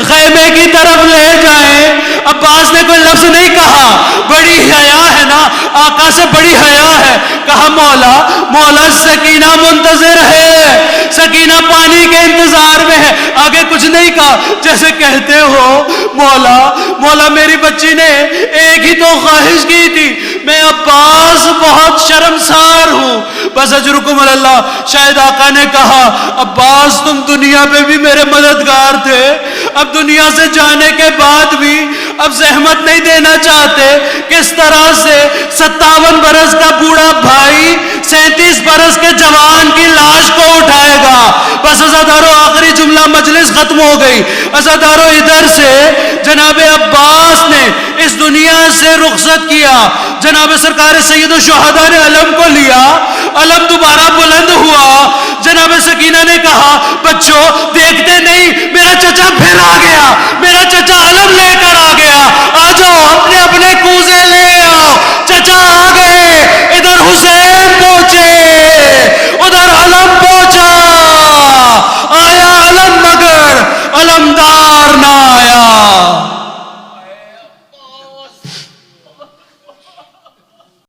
خیمے کی طرف لے جائیں۔ عباس نے کوئی لفظ نہیں کہا، بڑی حیا ہے نا، آقا سے بڑی حیا ہے۔ کہا مولا سکینہ منتظر ہے، سکینہ پانی کے انتظار میں ہے۔ آگے کچھ نہیں کہا، جیسے کہتے ہو مولا میری بچی نے ایک ہی تو خواہش کی تھی، میں عباس بہت شرمسار ہوں، بس اجرکم اللہ۔ شاید آقا نے کہا عباس تم دنیا میں بھی میرے مددگار تھے، اب دنیا سے جانے کے بعد بھی اب زحمت نہیں دینا چاہتے، کس طرح سے 57 برس کا بوڑھا بھائی 37 برس کے جوان کی لاش کو اٹھائے گا؟ بس عزادارو آخری جملہ، مجلس ختم ہو گئی۔ عزادارو ادھر سے جناب عباس نے اس دنیا سے رخصت کیا، جناب سرکار سید الشہداء نے علم کو لیا، علم دوبارہ بلند ہوا۔ جناب سکینہ نے کہا بچوں دیکھتے نہیں میرا چچا پھر آ گیا، میرا چچا علم لے کر آ گیا، آ جاؤ اپنے اپنے کوزے لے